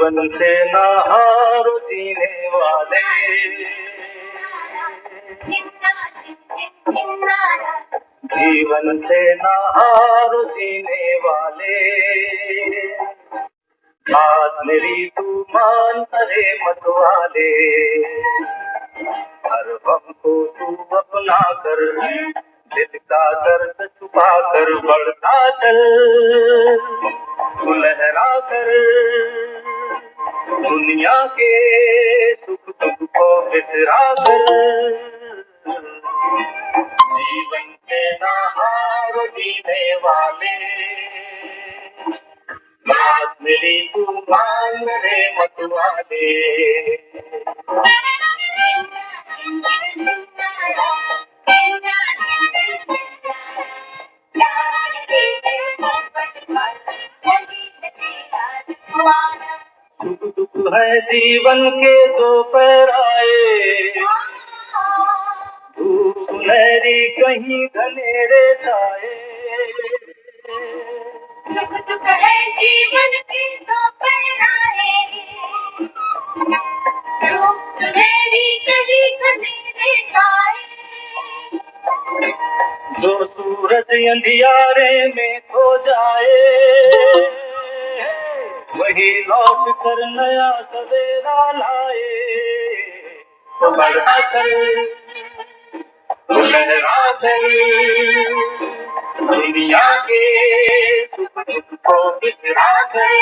जीवन से ना हारो जीने वाले, जीवन से ना हारो जीने वाले, बात मेरी तू मान करे मत वाले, हर गम को तू अपना कर, दिल का दर्द छुपा कर बढ़ता चल, तू लहरा कर दुनिया के सुख दुख को बिसरा कर, जीवन से ना हारो जीने वाले, बात मेरी तू मान रे मत वाले। सुख दुख है जीवन के दो पैराए, धूप सुनहरी कहीं घनेरे साए, सुख दुख है जीवन के दो पैराए, धूप सुनहरी कहीं घनेरे साए, जो सूरज अंधियारे में खो जाए, वही लौट कर नया सवेरा लाए, तो बढ़ा चल तो लहरा चल दुनिया के सुख दुख को बिसरा कर,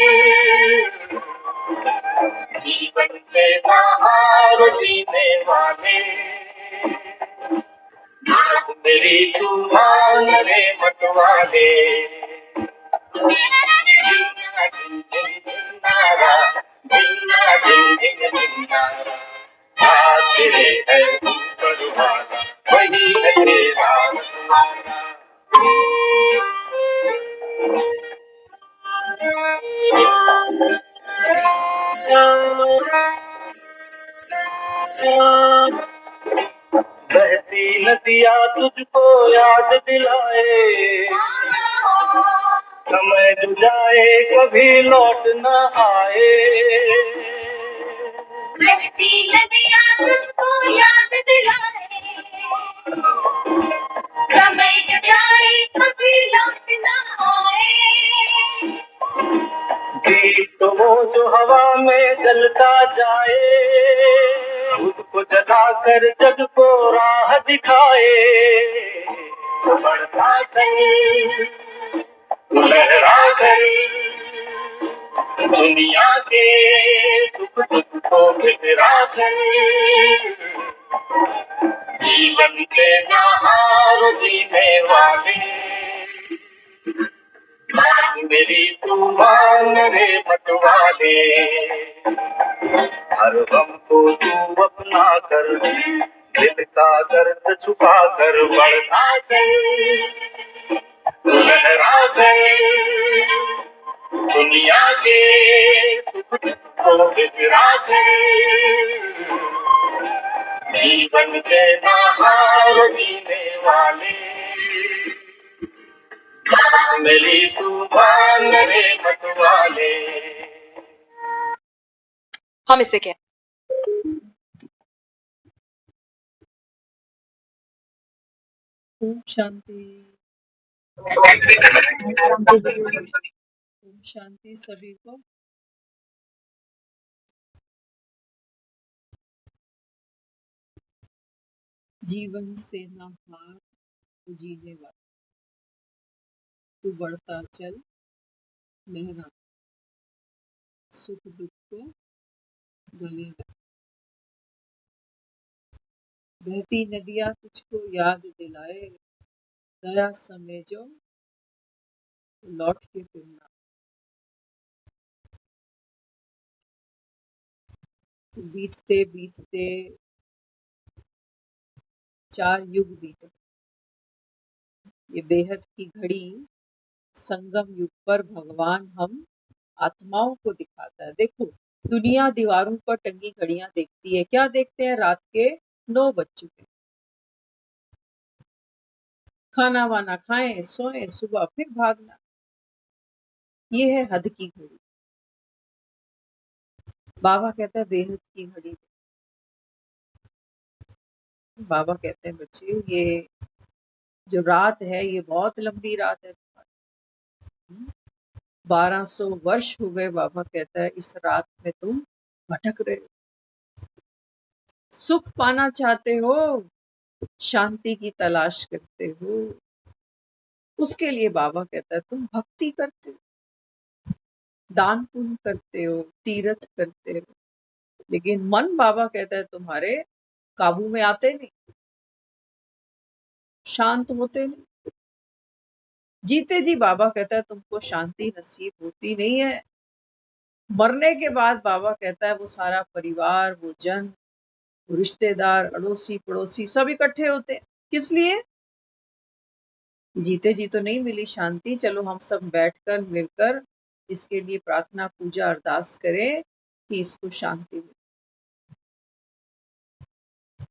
जीवन से ना हारो जीने वाले, बात मेरी तू मान रे मत वाले, साथ तेरे है ऊपर वाला, वही है तेरा रखवाला। बहती नदियाँ तुझको याद दिलाए, समय जो जाए कभी लौट न आए, बहती नदियाँ तुझको याद दिलाए, समय जो जाए कभी लौट न आए, गीत तो वो जो हवा में जलता जाए, उसको जला कर जग को राह दिखाए, तो बढ़ता चल तो लहरा कर दुनिया के सुख दुख को बिसरा कर, जीवन से ना हारो जीने वाले, बात मेरी तू मान रे मत वाले, हर गम को तू अपना कर, दिल का दर्द छुपा कर बढ़ता चल, तू लहरा कर दुनिया के सुख दुख को बिसरा कर, जीवन से ना हारो जीने वाले, बात मेरी तू मान रे मत वाले। हम इससे क्या ओम शांति। ओम शांति सभी को। जीवन से ना हार तो जीने वाला, तू बढ़ता चल लहरा, सुख दुख को गले लगा, बहती नदियां तुझको याद दिलाए, गया समय जो लौट के फिरना, तो बीतते बीतते 4 युग बीते, ये बेहद की घड़ी संगम युग पर भगवान हम आत्माओं को दिखाता है। देखो दुनिया दीवारों पर टंगी घड़ियां देखती है, क्या देखते हैं? रात के 9 बज चुके, खाना वाना खाएं सोएं, सुबह फिर भागना, ये है हद की घड़ी। बाबा कहता है बेहद की घड़ी। बाबा कहते हैं बच्चे ये जो रात है ये बहुत लंबी रात है। 1200 वर्ष हो गए, बाबा कहता है इस रात में तुम भटक रहे हो। सुख पाना चाहते हो, शांति की तलाश करते हो, उसके लिए बाबा कहता है तुम भक्ति करते हो, दान पुण्य करते हो, तीर्थ करते हो, लेकिन मन बाबा कहता है तुम्हारे काबू में आते नहीं, शांत होते नहीं। जीते जी बाबा कहता है तुमको शांति नसीब होती नहीं है। मरने के बाद बाबा कहता है वो सारा परिवार, वो जन, वो रिश्तेदार, अड़ोसी पड़ोसी सब इकट्ठे होते हैं। किस लिए? जीते जी तो नहीं मिली शांति, चलो हम सब बैठकर मिलकर इसके लिए प्रार्थना पूजा अरदास करें कि इसको शांति मिले।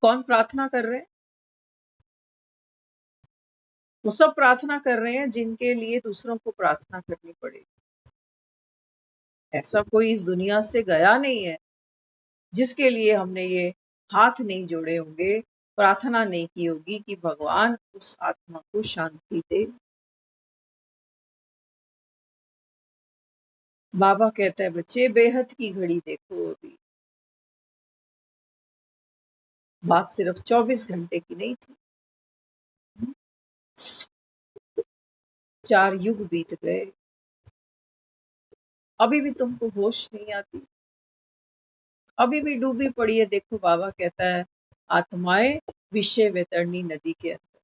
कौन प्रार्थना कर रहे हैं? वो सब प्रार्थना कर रहे हैं जिनके लिए दूसरों को प्रार्थना करनी पड़ेगी। ऐसा कोई इस दुनिया से गया नहीं है जिसके लिए हमने ये हाथ नहीं जोड़े होंगे, प्रार्थना नहीं की होगी कि भगवान उस आत्मा को शांति दे। बाबा कहता है बच्चे बेहद की घड़ी देखो, अभी बात सिर्फ 24 घंटे की नहीं थी, 4 युग बीत गए, अभी भी तुमको होश नहीं आती, अभी भी डूबी पड़ी है। देखो बाबा कहता है आत्माएं विषय वैतरणी नदी के अंदर।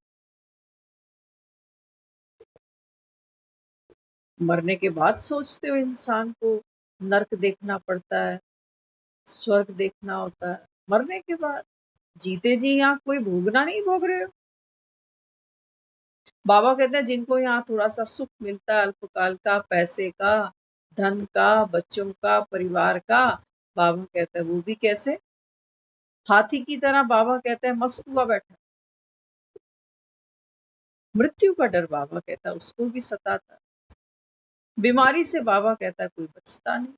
मरने के बाद सोचते हो इंसान को नर्क देखना पड़ता है, स्वर्ग देखना होता है। मरने के बाद जीते जी यहाँ कोई भोगना नहीं भोग रहे हो। बाबा कहते हैं जिनको यहाँ थोड़ा सा सुख मिलता है अल्पकाल का, पैसे का, धन का, बच्चों का, परिवार का, बाबा कहता है वो भी कैसे हाथी की तरह, बाबा कहता है मस्त हुआ बैठा। मृत्यु का डर बाबा कहता है उसको भी सताता है। बीमारी से बाबा कहता है कोई बचता नहीं।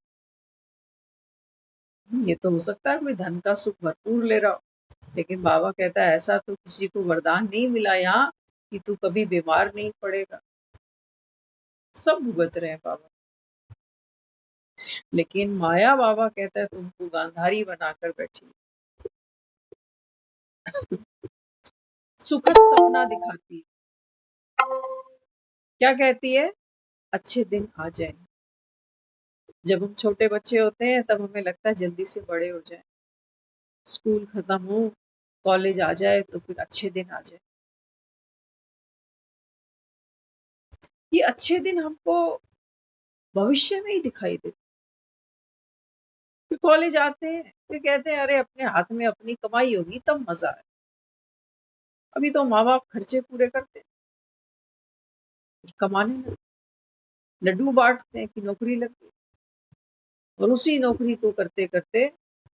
ये तो हो सकता है कोई धन का सुख भरपूर ले रहा हो, लेकिन बाबा कहता है ऐसा तो किसी को वरदान नहीं मिला यहाँ कि तू कभी बीमार नहीं पड़ेगा। सब भुगत रहे हैं बाबा, लेकिन माया बाबा कहता है तुमको गांधारी बनाकर बैठी, सुखद सपना दिखाती है। क्या कहती है? अच्छे दिन आ जाए। जब हम छोटे बच्चे होते हैं तब हमें लगता है जल्दी से बड़े हो जाए, स्कूल खत्म हो, कॉलेज आ जाए तो फिर अच्छे दिन आ जाए। ये अच्छे दिन हमको भविष्य में ही दिखाई देते। फिर कॉलेज आते हैं, फिर कहते हैं अरे अपने हाथ में अपनी कमाई होगी तब मजा है। अभी तो माँ बाप खर्चे पूरे करते हैं, फिर कमाने लगते, लड्डू बांटते हैं कि नौकरी लग गई, और उसी नौकरी को करते करते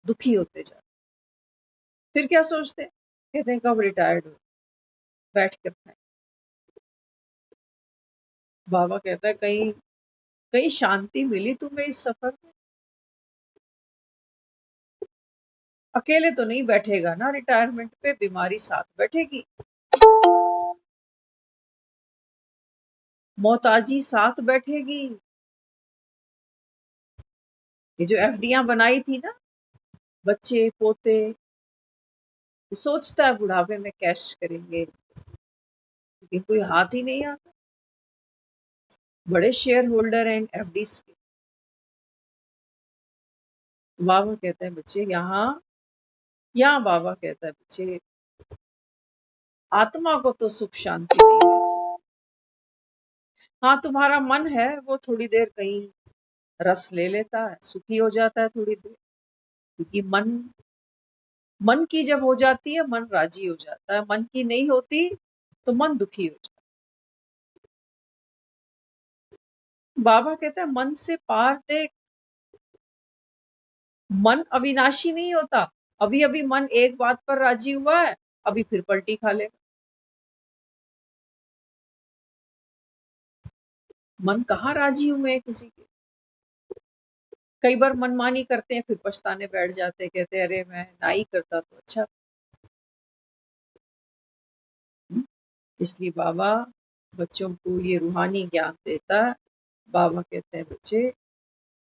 दुखी होते जाते। फिर क्या सोचते हैं? कहते हैं कब रिटायर्ड हो, बैठ कर खाए। बाबा कहता है कहीं कहीं शांति मिली तुम्हें इस सफर में? अकेले तो नहीं बैठेगा ना रिटायरमेंट पे, बीमारी साथ बैठेगी, मोहताजी साथ बैठेगी। ये जो एफडियां बनाई थी ना, बच्चे पोते, सोचता है बुढ़ापे में कैश करेंगे, लेकिन कोई हाथ ही नहीं आता। बड़े शेयर होल्डर हैं एफडीज के। बाबा कहते हैं बच्चे यहाँ बाबा कहता है बच्चे आत्मा को तो सुख शांति नहीं मिल सकती। हाँ तुम्हारा मन है वो थोड़ी देर कहीं रस ले लेता है, सुखी हो जाता है थोड़ी देर, क्योंकि मन की जब हो जाती है मन राजी हो जाता है, मन की नहीं होती तो मन दुखी हो जाता है। बाबा कहता है मन से पार देख, मन अविनाशी नहीं होता। अभी अभी मन एक बात पर राजी हुआ है, अभी फिर पलटी खा लेगा। मन कहाँ राजी हुए हैं किसी के। कई बार मनमानी करते हैं, फिर पछताने बैठ जाते हैं, कहते हैं अरे मैं ना ही करता तो अच्छा। इसलिए बाबा बच्चों को ये रूहानी ज्ञान देता है। बाबा कहते हैं बच्चे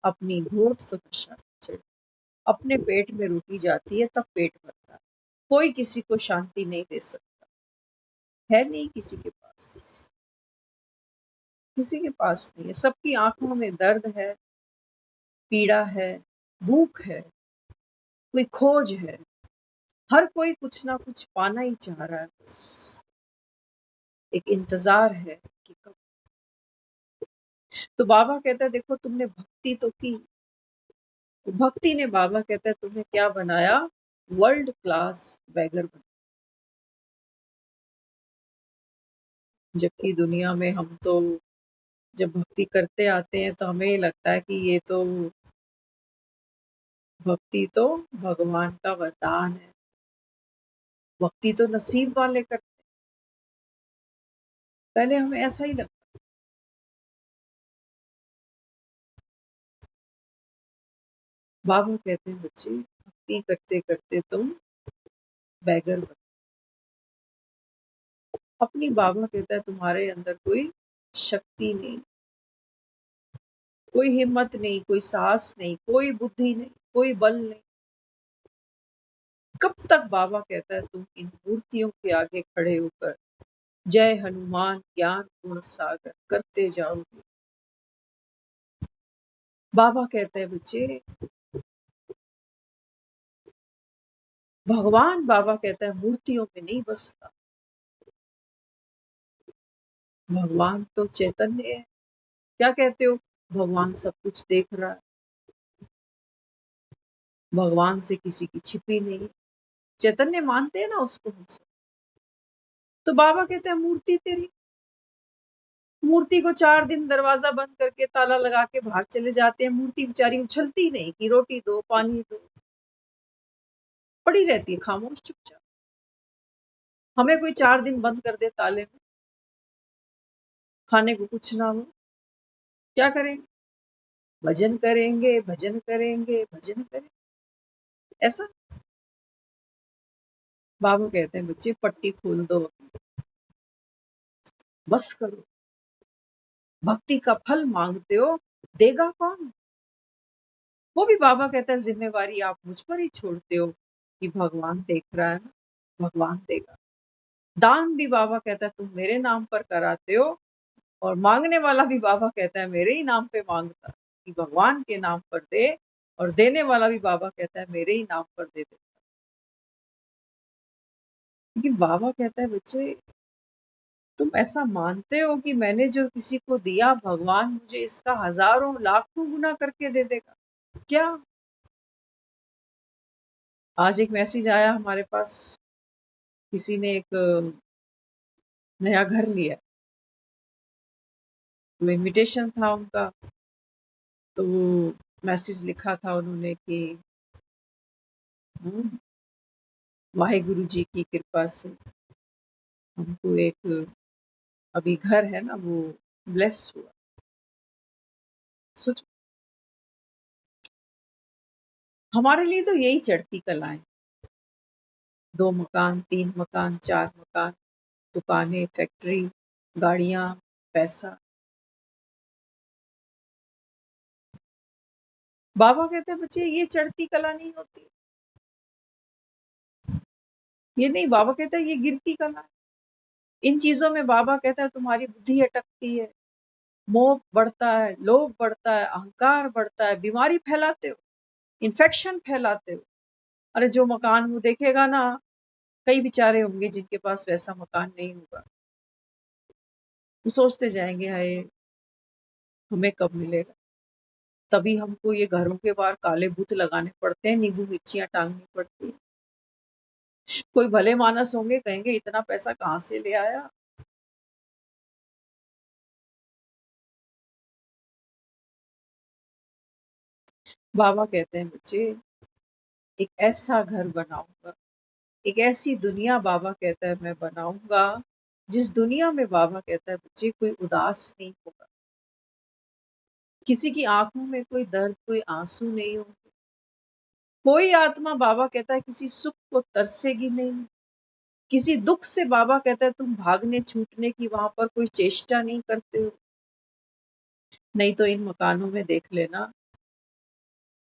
अपनी भूख से नशा चढ़, अपने पेट में रोटी जाती है तब पेट भरता है। कोई किसी को शांति नहीं दे सकता, है नहीं किसी के पास, किसी के पास नहीं है। सबकी आंखों में दर्द है, पीड़ा है, भूख है, कोई खोज है, हर कोई कुछ ना कुछ पाना ही चाह रहा है। बस एक इंतजार है कि कब। तो बाबा कहता है देखो तुमने भक्ति तो की, तो भक्ति ने बाबा कहता है तुम्हें क्या बनाया, वर्ल्ड क्लास बैगर बना। जबकि दुनिया में हम तो जब भक्ति करते आते हैं तो हमें ये लगता है कि ये तो भक्ति तो भगवान का वरदान है, भक्ति तो नसीब वाले करते हैं। पहले हमें ऐसा ही लगता। बाबा कहते हैं बच्चे भक्ति करते करते तुम बैगर बन। अपनी बाबा कहता है तुम्हारे अंदर कोई शक्ति नहीं, कोई हिम्मत नहीं, कोई साहस नहीं, कोई बुद्धि नहीं, कोई बल नहीं। कब तक बाबा कहता है तुम इन मूर्तियों के आगे खड़े होकर जय हनुमान ज्ञान गुण सागर करते जाओगे। बाबा कहते हैं बच्चे भगवान, बाबा कहता है मूर्तियों में नहीं बसता, भगवान तो चैतन्य है। क्या कहते हो, भगवान सब कुछ देख रहा है, भगवान से किसी की छिपी नहीं है। चैतन्य मानते हैं ना उसको हम सब। तो बाबा कहते हैं मूर्ति तेरी, मूर्ति को 4 दिन दरवाजा बंद करके ताला लगा के बाहर चले जाते हैं। मूर्ति बेचारी उछलती नहीं कि रोटी दो पानी दो, पड़ी रहती है खामोश चुपचाप। हमें कोई 4 दिन बंद कर दे ताले में, खाने को कुछ ना हो, क्या करेंगे, भजन करेंगे भजन करेंगे भजन करेंगे, ऐसा। बाबा कहते हैं बच्चे पट्टी खोल दो, बस करो। भक्ति का फल मांगते हो, देगा कौन। वो भी बाबा कहता है जिम्मेवारी आप मुझ पर ही छोड़ते हो कि भगवान देख रहा है ना, भगवान देगा। दान भी बाबा कहता है तुम मेरे नाम पर कराते हो, और मांगने वाला भी बाबा कहता है मेरे ही नाम पे मांगता, कि भगवान के नाम पर दे, और देने वाला भी बाबा कहता है मेरे ही नाम पर दे दे। क्योंकि बाबा कहता है बच्चे तुम ऐसा मानते हो कि मैंने जो किसी को दिया भगवान मुझे इसका हजारों लाखों गुना करके दे देगा क्या। आज एक मैसेज आया हमारे पास, किसी ने एक नया घर लिया, तो इनविटेशन था उनका। तो मैसेज लिखा था उन्होंने कि वाहेगुरु जी की कृपा से हमको एक अभी घर है ना वो ब्लेस हुआ। सोचो हमारे लिए तो यही चढ़ती कलाएं, 2 मकान 3 मकान 4 मकान, दुकानें फैक्ट्री, गाड़ियां, पैसा। बाबा कहते हैं बच्चे ये चढ़ती कला नहीं होती, ये नहीं। बाबा कहता है ये गिरती कला है। इन चीजों में बाबा कहता है तुम्हारी बुद्धि अटकती है, मोह बढ़ता है, लोभ बढ़ता है, अहंकार बढ़ता है, बीमारी फैलाते हो, इन्फेक्शन फैलाते हो। अरे जो मकान वो देखेगा ना, कई बेचारे होंगे जिनके पास वैसा मकान नहीं होगा, वो सोचते जाएंगे हाय हमें कब मिलेगा। तभी हमको ये घरों के बाहर काले भूत लगाने पड़ते हैं, नींबू मिर्चियां टांगनी पड़ती है। कोई भले मानस होंगे कहेंगे इतना पैसा कहाँ से ले आया। बाबा कहते हैं बच्चे एक ऐसा घर बनाऊंगा, एक ऐसी दुनिया बाबा कहता है मैं बनाऊंगा, जिस दुनिया में बाबा कहता है बच्चे कोई उदास नहीं होगा, किसी की आंखों में कोई दर्द, कोई आंसू नहीं होंगे। कोई आत्मा, बाबा कहता है, किसी सुख को तरसेगी नहीं। किसी दुख से बाबा कहता है तुम भागने छूटने की वहां पर कोई चेष्टा नहीं करते हो। नहीं तो इन मकानों में देख लेना,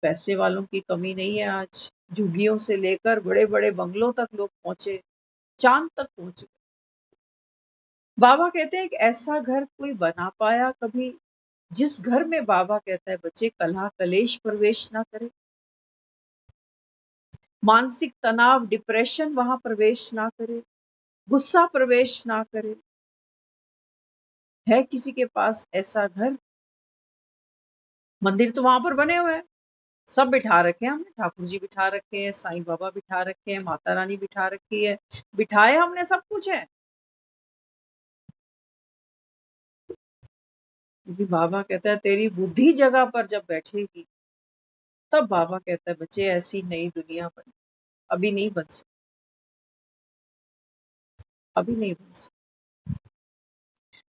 पैसे वालों की कमी नहीं है। आज झुग्गियों से लेकर बड़े बड़े बंगलों तक लोग पहुंचे, चांद तक पहुंचे। बाबा कहते हैं एक ऐसा घर कोई बना पाया कभी, जिस घर में बाबा कहता है बच्चे कलह कलेश प्रवेश ना करे, मानसिक तनाव डिप्रेशन वहां प्रवेश ना करे, गुस्सा प्रवेश ना करे। है किसी के पास ऐसा घर? मंदिर तो वहां पर बने हुए हैं, सब बिठा रखे हैं हमने, ठाकुर जी बिठा रखे हैं, साईं बाबा बिठा रखे हैं, माता रानी बिठा रखी है, बिठाए हमने, सब कुछ है। क्योंकि बाबा कहता है तेरी बुद्धि जगह पर जब बैठेगी, तब बाबा कहता है बच्चे ऐसी नई दुनिया बनी। अभी नहीं बन सकती, अभी नहीं बन सकती।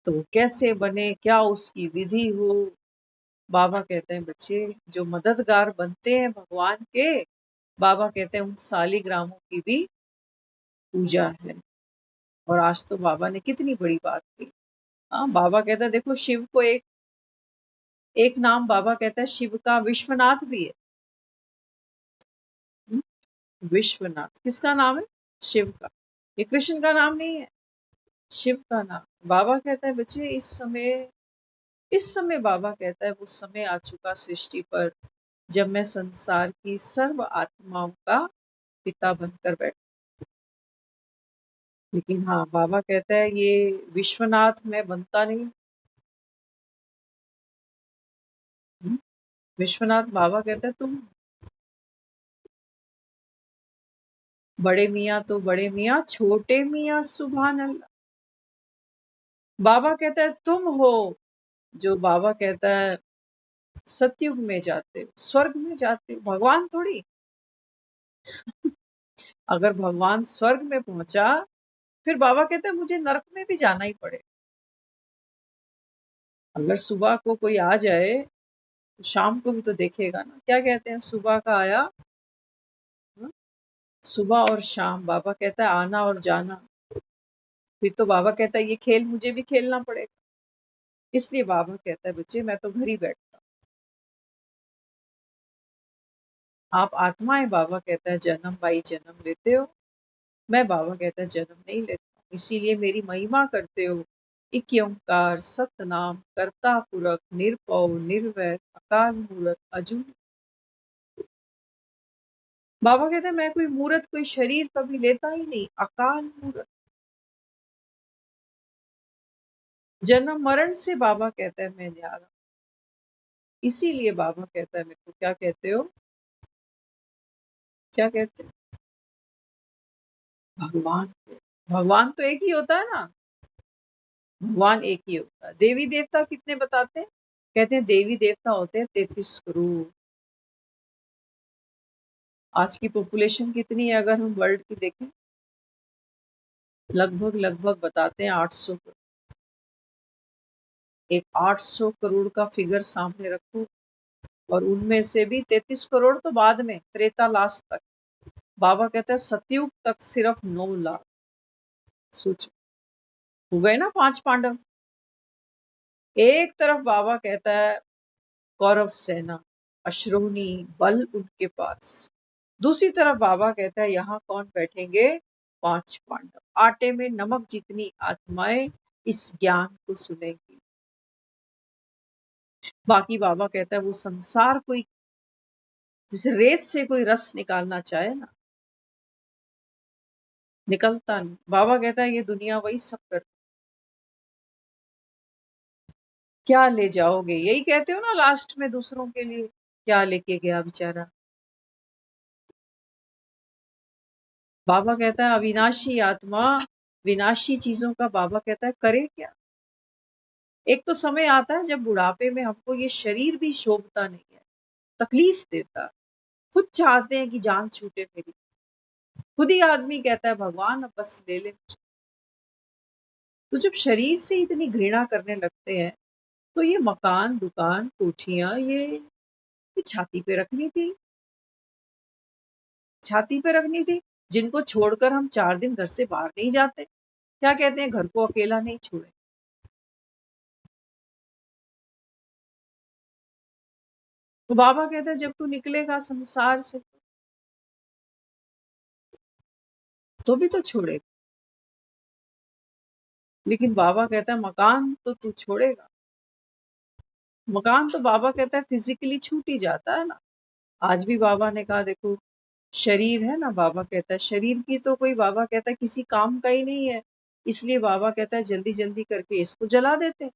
तो कैसे बने, क्या उसकी विधि हो? बाबा कहते हैं बच्चे जो मददगार बनते हैं भगवान के, बाबा कहते हैं उन सालिग्रामों की भी पूजा है। और आज तो बाबा ने कितनी बड़ी बात की। हाँ, बाबा कहता है देखो शिव को एक एक नाम बाबा कहता है शिव का विश्वनाथ भी है। हम्म, विश्वनाथ किसका नाम है? शिव का। ये कृष्ण का नाम नहीं है, शिव का नाम। बाबा कहता है बच्चे इस समय बाबा कहता है वो समय आ चुका सृष्टि पर जब मैं संसार की सर्व आत्माओं का पिता बनकर बैठ। लेकिन हाँ, बाबा कहता है ये विश्वनाथ में बनता नहीं। हम्म, विश्वनाथ बाबा कहता है तुम बड़े मियाँ तो बड़े मियाँ, छोटे मियाँ सुभान अल्लाह। बाबा कहता है तुम हो जो बाबा कहता है सतयुग में जाते हो, स्वर्ग में जाते हो, भगवान थोड़ी। अगर भगवान स्वर्ग में पहुंचा, फिर बाबा कहता है मुझे नरक में भी जाना ही पड़े। अगर सुबह को कोई आ जाए तो शाम को भी तो देखेगा ना। क्या कहते हैं, सुबह का आया, हाँ? सुबह और शाम बाबा कहता है आना और जाना। फिर तो बाबा कहता है ये खेल मुझे भी खेलना पड़ेगा। इसलिए बाबा कहता है बच्चे मैं तो घर ही बैठता हूँ। आप आत्माएं, बाबा कहता है जन्म बाई जन्म लेते हो, मैं बाबा कहता है जन्म नहीं लेता हूँ। इसीलिए मेरी महिमा करते हो। इक ओंकार सतनाम करता पुरख निरपौ निर्वैर अकाल मूरत अजूनी। बाबा कहते हैं मैं कोई मूर्त, कोई शरीर कभी लेता ही नहीं, अकाल मूरत। जन्म मरण से बाबा कहता है मैं न्यारा। इसीलिए बाबा कहता है मेरे को क्या कहते हो, क्या कहते हैं, भगवान। भगवान तो एक ही होता है ना, भगवान एक ही होता है। देवी देवता कितने बताते हैं? कहते हैं देवी देवता होते हैं 33 करोड़। आज की पॉपुलेशन कितनी है अगर हम वर्ल्ड की देखें? लगभग लगभग बताते हैं 800 करोड़। एक 800 करोड़ का फिगर सामने रखो, और उनमें से भी 33 करोड़ तो बाद में, त्रेता लास्ट तक। बाबा कहता है सतयुग तक सिर्फ 9 लाख। सोचो, हो गए ना 5 पांडव। एक तरफ बाबा कहता है कौरव सेना, अश्रोनी बल उनके पास। दूसरी तरफ बाबा कहता है यहाँ कौन बैठेंगे? 5 पांडव। आटे में नमक जितनी आत्माएं इस ज्ञान को सुनेंगी। बाकी बाबा कहता है वो संसार कोई, जैसे रेत से कोई रस निकालना चाहे ना, निकलता नहीं। बाबा कहता है ये दुनिया वही सब कर, क्या ले जाओगे? यही कहते हो ना लास्ट में दूसरों के लिए, क्या लेके गया बेचारा। बाबा कहता है अविनाशी आत्मा विनाशी चीजों का, बाबा कहता है करे क्या। एक तो समय आता है जब बुढ़ापे में हमको ये शरीर भी शोभता नहीं है, तकलीफ देता। खुद चाहते हैं कि जान छूटे मेरी। खुद ही आदमी कहता है भगवान अब बस ले ले मुझे। तो जब शरीर से इतनी घृणा करने लगते हैं, तो ये मकान, दुकान, कोठियां, ये छाती पे रखनी थी, छाती पे रखनी थी, जिनको छोड़कर हम 4 दिन घर से बाहर नहीं जाते। क्या कहते हैं, घर को अकेला नहीं छोड़े। तो बाबा कहते हैं जब तू निकलेगा संसार से तो भी तो छोड़ेगा। लेकिन बाबा कहता है मकान तो तू छोड़ेगा। मकान तो बाबा कहता है फिजिकली छूट ही जाता है ना। आज भी बाबा ने कहा देखो शरीर है ना, बाबा कहता है शरीर की तो कोई, बाबा कहता है किसी काम का ही नहीं है, इसलिए बाबा कहता है जल्दी जल्दी करके इसको जला देते हैं।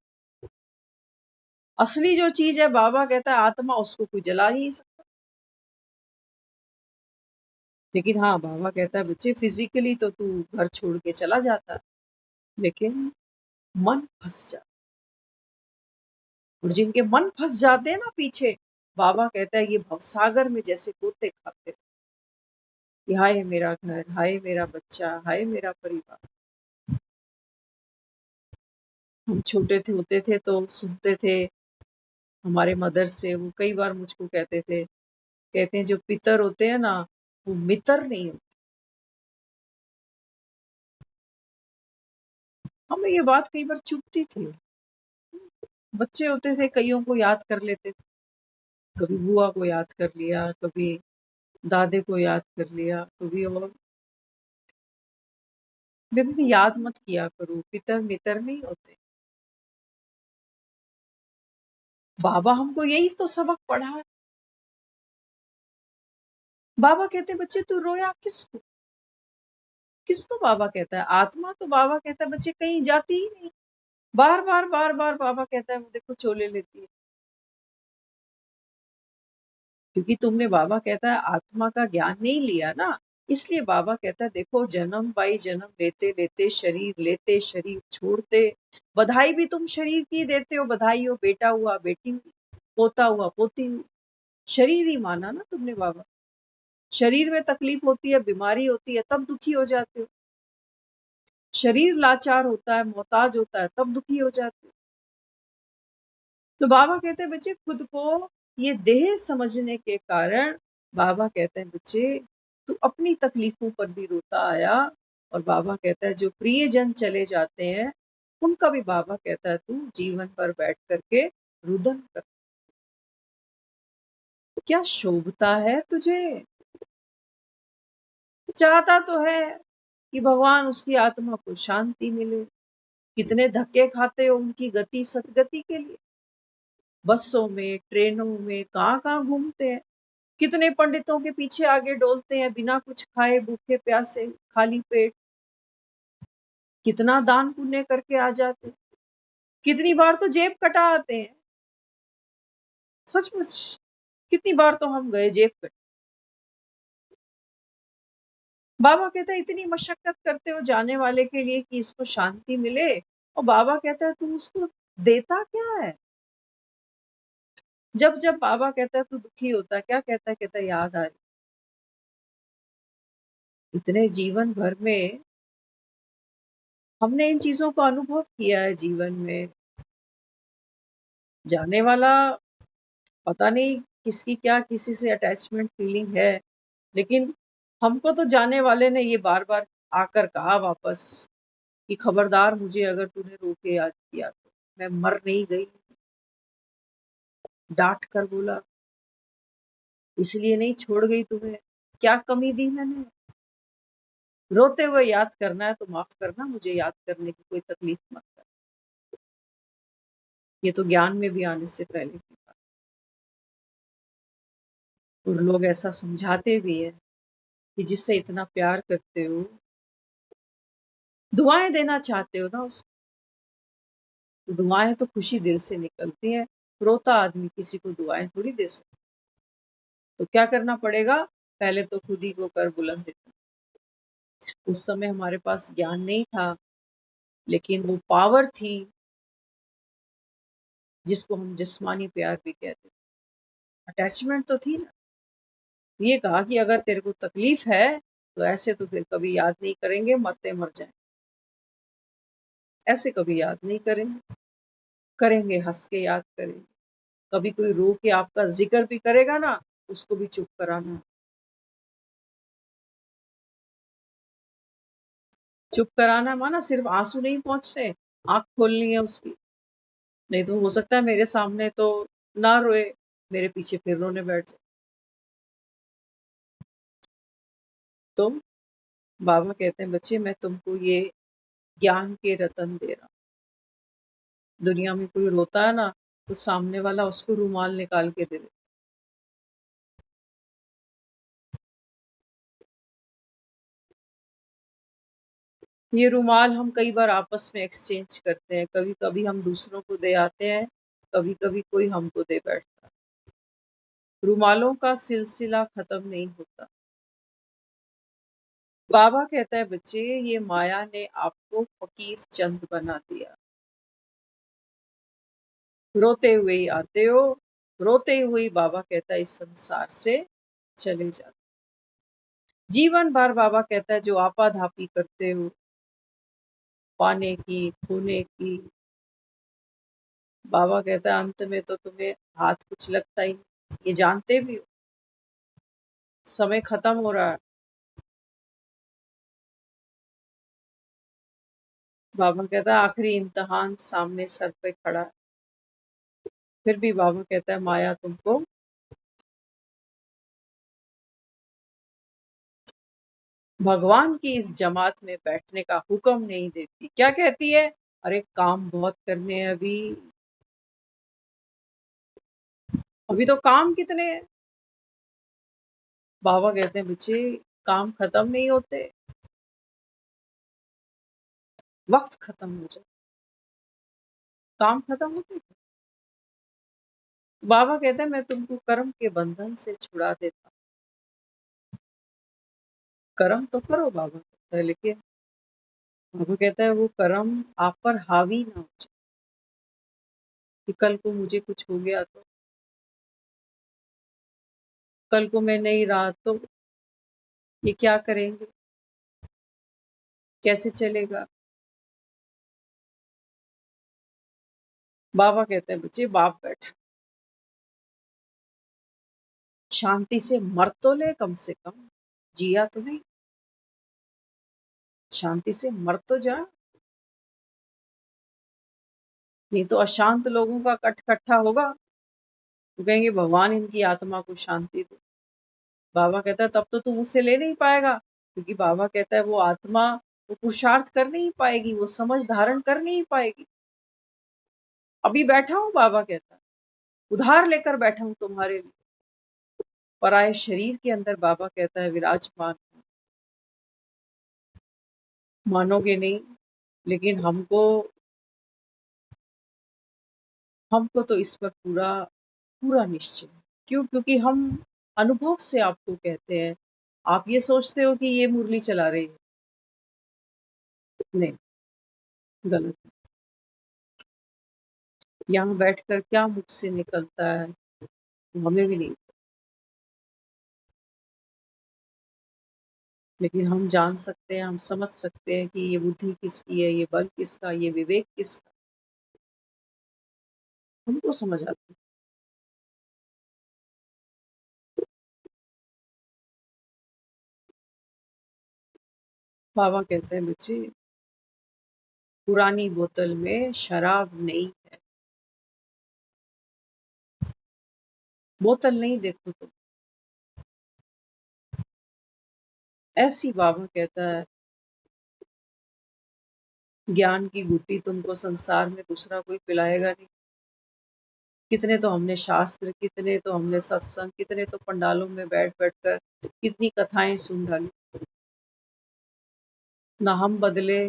असली जो चीज है बाबा कहता है आत्मा, उसको कोई जला नहीं सकता। लेकिन हाँ बाबा कहता है बच्चे फिजिकली तो तू घर छोड़ के चला जाता है, लेकिन मन फंस जाता। और जिनके मन फंस जाते हैं ना पीछे, बाबा कहता है ये भवसागर में जैसे गोते खाते हैं। कि हाय मेरा घर, हाय मेरा बच्चा, हाय मेरा परिवार। हम छोटे थे होते थे तो सुनते थे हमारे मदर से, वो कई बार मुझको कहते थे, कहते हैं जो पितर होते हैं ना वो मित्र नहीं होते। हमें ये बात कई बार चुभती थी। बच्चे होते थे, कईयों को याद कर लेते थे, कभी बुआ को याद कर लिया, कभी दादे को याद कर लिया, कभी और। कहते थे याद मत किया करो, पितर मित्र नहीं होते। बाबा हमको यही तो सबक पढ़ा है। बाबा कहते बच्चे तू रोया किसको, किसको बाबा कहता है, आत्मा तो बाबा कहता है बच्चे कहीं जाती ही नहीं। बार बार बार बार बाबा कहता है वो देखो चोले लेती है। क्योंकि तुमने, बाबा कहता है, आत्मा का ज्ञान नहीं लिया ना, इसलिए बाबा कहता है देखो जन्म बाई जन्म लेते लेते शरीर लेते शरीर छोड़ते, बधाई भी तुम शरीर की देते हो, बधाई हो, बेटा हुआ बेटी हुई, पोता हुआ पोती हुई, शरीर ही माना ना तुमने बाबा। शरीर में तकलीफ होती है, बीमारी होती है, तब दुखी हो जाते हो। शरीर लाचार होता है, मोहताज होता है, तब दुखी हो जाते हो। तो बाबा कहते हैं बच्चे खुद को ये देह समझने के कारण, बाबा कहते हैं बच्चे तू अपनी तकलीफों पर भी रोता आया। और बाबा कहता है जो प्रियजन चले जाते हैं उनका भी बाबा कहता है तू जीवन पर बैठ करके रुदन कर। क्या शोभता है तुझे, चाहता तो है कि भगवान उसकी आत्मा को शांति मिले। कितने धक्के खाते हो उनकी गति सदगति के लिए, बसों में, ट्रेनों में, कहाँ कहाँ घूमते हैं। कितने पंडितों के पीछे आगे डोलते हैं बिना कुछ खाए, भूखे प्यासे, खाली पेट। कितना दान पुण्य करके आ जाते हैं। कितनी बार तो जेब कटा आते हैं, सचमुच। कितनी बार तो हम गए जेब कट। बाबा कहता है इतनी मशक्कत करते हो जाने वाले के लिए कि इसको शांति मिले, और बाबा कहता है तू उसको देता क्या है। जब जब बाबा कहता है तू दुखी होता है, क्या कहता है, कहता है याद आ रही। इतने जीवन भर में हमने इन चीजों को अनुभव किया है जीवन में। जाने वाला पता नहीं किसकी क्या किसी से अटैचमेंट फीलिंग है, लेकिन हमको तो जाने वाले ने ये बार बार आकर कहा वापस कि खबरदार मुझे अगर तूने रो के याद किया तो मैं मर नहीं गई। डांट कर बोला इसलिए नहीं छोड़ गई तुम्हें, क्या कमी दी मैंने। रोते हुए याद करना है तो माफ करना, मुझे याद करने की कोई तकलीफ मत कर। ये तो ज्ञान में भी आने से पहले की बात। और लोग ऐसा समझाते भी है कि जिससे इतना प्यार करते हो, दुआएं देना चाहते हो ना उसको, तो दुआएं तो खुशी दिल से निकलती हैं। रोता आदमी किसी को दुआएं थोड़ी दे सकता। तो क्या करना पड़ेगा, पहले तो खुद ही को कर बुलंद देना। उस समय हमारे पास ज्ञान नहीं था, लेकिन वो पावर थी जिसको हम जिस्मानी प्यार भी कहते थे। अटैचमेंट तो थी ना। ये कहा कि अगर तेरे को तकलीफ है तो ऐसे तो फिर कभी याद नहीं करेंगे, मरते मर जाए, ऐसे कभी याद नहीं करेंगे। करेंगे, हंस के याद करेंगे। कभी कोई रो के आपका जिक्र भी करेगा ना, उसको भी चुप कराना। चुप कराना माना सिर्फ आंसू नहीं पहुंचने, आंख खोलनी है उसकी। नहीं तो हो सकता है मेरे सामने तो ना रोए, मेरे पीछे फिर रोने बैठ जाए। तो बाबा कहते हैं बच्चे, मैं तुमको ये ज्ञान के रतन दे रहा हूं। दुनिया में कोई रोता है ना, तो सामने वाला उसको रुमाल निकाल के दे दे। ये रुमाल हम कई बार आपस में एक्सचेंज करते हैं, कभी कभी हम दूसरों को दे आते हैं, कभी कभी कोई हमको दे बैठता है। रुमालों का सिलसिला खत्म नहीं होता। बाबा कहता है बच्चे, ये माया ने आपको फकीर चंद बना दिया। रोते हुए ही आते हो, रोते हुए ही बाबा कहता है इस संसार से चले जाते। जीवन भर बाबा कहता है जो आपाधापी करते हो, पाने की, खोने की, बाबा कहता है अंत में तो तुम्हें हाथ कुछ लगता ही नहीं। ये जानते भी हो समय खत्म हो रहा है। बाबा कहता है आखिरी इम्तिहान सामने सर पे खड़ा है। फिर भी बाबा कहता है माया तुमको भगवान की इस जमात में बैठने का हुक्म नहीं देती। क्या कहती है? अरे काम बहुत करने हैं अभी, अभी तो काम कितने हैं। बाबा कहते हैं बच्चे, काम खत्म नहीं होते, वक्त खत्म हो जाए, काम खत्म होते। बाबा कहते हैं मैं तुमको कर्म के बंधन से छुड़ा देता हूँ। कर्म तो करो, बाबा कहता है, लेकिन बाबा कहता है वो कर्म आप पर हावी ना हो जाए कि कल को मुझे कुछ हो गया तो, कल को मैं नहीं रहा तो ये क्या करेंगे, कैसे चलेगा। बाबा कहते हैं बच्चे, बाप बैठा शांति से मर तो ले, कम से कम जिया तो नहीं, शांति से मर तो जा। नहीं तो अशांत लोगों का कटकट्ठा होगा, वो कहेंगे भगवान इनकी आत्मा को शांति दे। बाबा कहता है तब तो तू मुझसे ले नहीं पाएगा, क्योंकि बाबा कहता है वो आत्मा वो पुरुषार्थ कर नहीं पाएगी, वो समझ धारण कर नहीं पाएगी। अभी बैठा हूं, बाबा कहता है उधार लेकर बैठा हूं तुम्हारे लिए, पराये शरीर के अंदर बाबा कहता है विराजमान हूं। मानोगे नहीं, लेकिन हमको तो इस पर पूरा पूरा निश्चय है। क्यों? क्योंकि हम अनुभव से आपको कहते हैं। आप ये सोचते हो कि ये मुरली चला रही है, नहीं, गलत। यहाँ बैठकर क्या मुख से निकलता है हमें भी नहीं, लेकिन हम जान सकते हैं, हम समझ सकते हैं कि ये बुद्धि किसकी है, ये बल किसका, ये विवेक किसका, हमको समझ आता है। बाबा कहते हैं बच्चे, पुरानी बोतल में शराब नहीं है। बोतल नहीं देखो तो ऐसी, बाबा कहता है ज्ञान की गुटी तुमको संसार में दूसरा कोई पिलाएगा नहीं। कितने तो हमने शास्त्र, कितने तो हमने सत्संग, कितने तो पंडालों में बैठ बैठ कर कितनी कथाएं सुन डाली, ना हम बदले,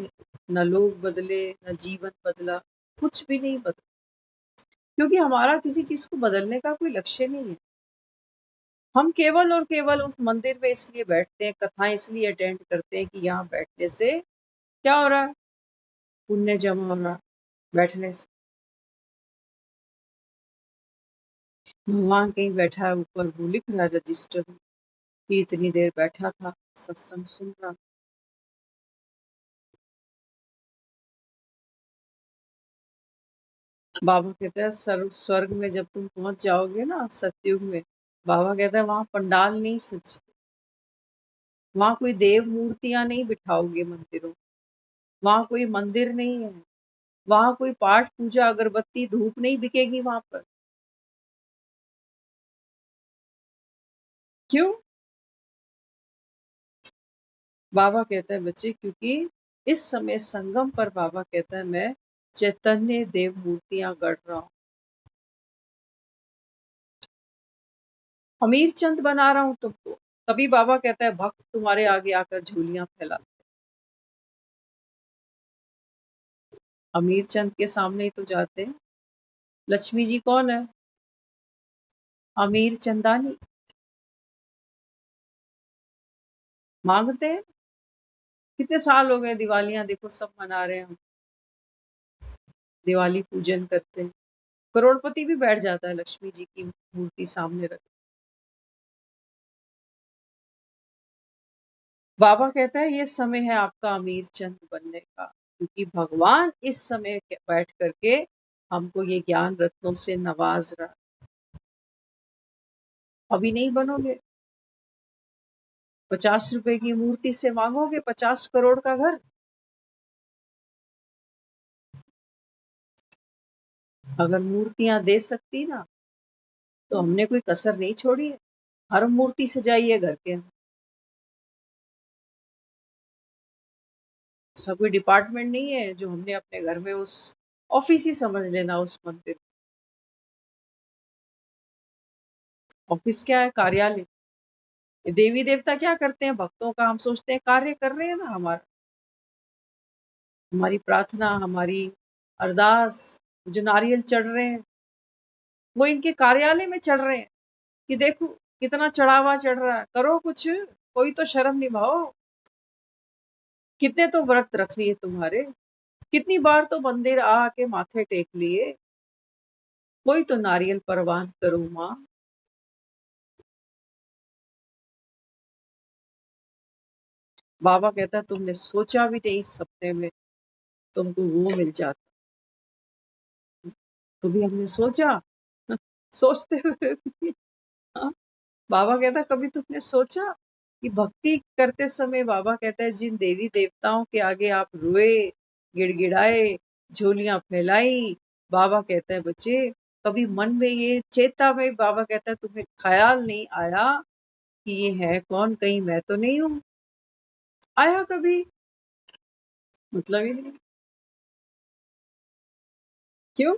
ना लोग बदले, ना जीवन बदला, कुछ भी नहीं बदला, क्योंकि हमारा किसी चीज को बदलने का कोई लक्ष्य नहीं है। हम केवल और केवल उस मंदिर में इसलिए बैठते हैं, कथाएं इसलिए अटेंड करते हैं कि यहाँ बैठने से क्या हो रहा है, पुण्य जमा हो रहा है बैठने से। भगवान कहीं बैठा है ऊपर, वो लिख रहा है रजिस्टर में कि इतनी देर बैठा था, सत्संग सुन रहा। बाबा कहता है स्वर्ग में जब तुम पहुंच जाओगे ना सतयुग में, बाबा कहता है वहां पंडाल नहीं सजते, वहां कोई देव मूर्तियां नहीं बिठाओगे मंदिरों, वहां कोई मंदिर नहीं है, वहां कोई पाठ पूजा अगरबत्ती धूप नहीं बिकेगी वहां पर। क्यों? बाबा कहता है बच्चे क्योंकि इस समय संगम पर बाबा कहता है मैं चैतन्य देव मूर्तियां गढ़ रहा हूं, अमीर चंद बना रहा हूं तुमको। तभी बाबा कहता है भक्त तुम्हारे आगे आकर झोलियां फैला। अमीर चंद के सामने ही तो जाते हैं। लक्ष्मी जी कौन है? अमीर चंदानी। मांगते हैं। कितने साल हो गए, दिवालियां देखो सब मना रहे हैं हम, दिवाली पूजन करते हैं। करोड़पति भी बैठ जाता है लक्ष्मी जी की मूर्ति सामने रख। बाबा कहता है ये समय है आपका अमीर चंद बनने का, क्योंकि भगवान इस समय बैठ करके हमको ये ज्ञान रत्नों से नवाज रहा। अभी नहीं बनोगे, 50 रुपए की मूर्ति से मांगोगे 50 करोड़ का घर। अगर मूर्तियां दे सकती ना तो हमने कोई कसर नहीं छोड़ी है, हर मूर्ति सजाइए घर के। ऐसा कोई डिपार्टमेंट नहीं है जो हमने अपने घर में, उस ऑफिस ही समझ लेना उस मंदिर। ऑफिस क्या है? कार्यालय। देवी देवता क्या करते हैं भक्तों का? हम सोचते हैं कार्य कर रहे हैं ना हमारा, हमारी प्रार्थना, हमारी अरदास, जो नारियल चढ़ रहे हैं वो इनके कार्यालय में चढ़ रहे हैं कि देखो कितना चढ़ावा चढ़ रहा है, करो कुछ, कोई तो शर्म निभाओ। कितने तो व्रत रख लिए तुम्हारे, कितनी बार तो मंदिर आके माथे टेक लिए, कोई तो नारियल परवान करो माँ। बाबा कहता तुमने सोचा भी नहीं इस सपने में तुमको वो मिल जाता, कभी हमने सोचा? सोचते हुए भी, हाँ? बाबा कहता कभी तुमने सोचा कि भक्ति करते समय, बाबा कहता है जिन देवी देवताओं के आगे आप रोए, गिड़गिड़ाए, झोलियां फैलाई, बाबा कहता है बच्चे कभी मन में ये चेता में, बाबा कहता है तुम्हें ख्याल नहीं आया कि ये है कौन, कहीं मैं तो नहीं हूं? आया कभी? मतलब ही नहीं। क्यों?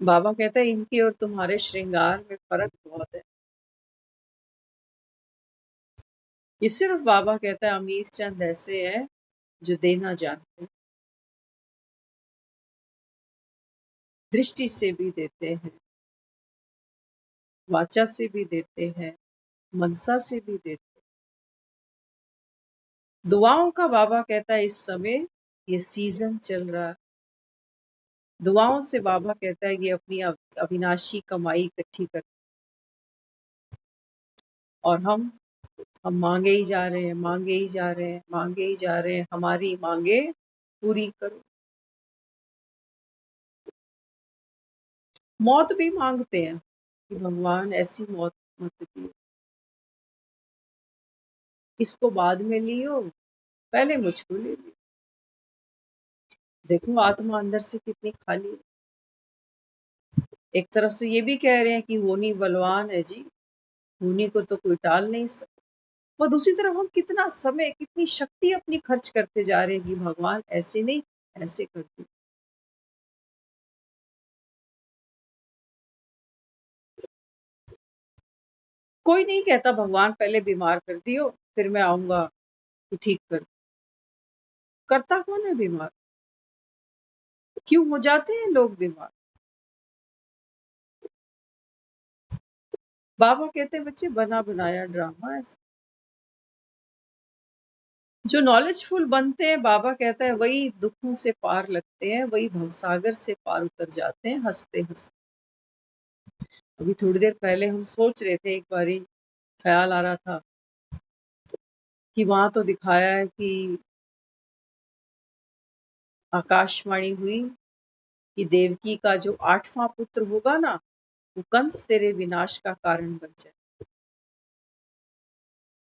बाबा कहता है इनके और तुम्हारे श्रृंगार में फर्क बहुत है। ये सिर्फ बाबा कहता है अमीर चंद ऐसे हैं जो देना जानते हैं, दृष्टि से भी देते हैं, वाचा से भी देते हैं, मनसा से भी देते हैं। दुआओं का बाबा कहता है इस समय ये सीजन चल रहा है, दुआओं से बाबा कहता है कि अपनी अविनाशी कमाई इकट्ठी कर। और हम मांगे ही जा रहे हैं, मांगे ही जा रहे हैं, मांगे ही जा रहे हैं, हमारी मांगे पूरी करो। मौत भी मांगते हैं कि भगवान ऐसी मौत मत दियो, इसको बाद में लियो, पहले मुझको ले लियो। देखो आत्मा अंदर से कितनी खाली है। एक तरफ से ये भी कह रहे हैं कि होनी बलवान है जी, होनी को तो कोई टाल नहीं सकता, और दूसरी तरफ हम कितना समय, कितनी शक्ति अपनी खर्च करते जा रहे हैं कि भगवान ऐसे नहीं, ऐसे कर दो। कोई नहीं कहता भगवान पहले बीमार कर दियो फिर मैं आऊंगा तो ठीक कर। करता कौन है बीमार? क्यों हो जाते हैं लोग बीमार? बाबा कहते हैं बच्चे बना बनाया ड्रामा ऐसा। जो नॉलेजफुल बनते हैं, बाबा कहता है वही दुखों से पार लगते हैं, वही भवसागर से पार उतर जाते हैं हंसते हंसते। अभी थोड़ी देर पहले हम सोच रहे थे, एक बारी ख्याल आ रहा था कि वहां तो दिखाया है कि आकाशवाणी हुई कि देवकी का जो 8वां पुत्र होगा ना, वो कंस तेरे विनाश का कारण बन जाए।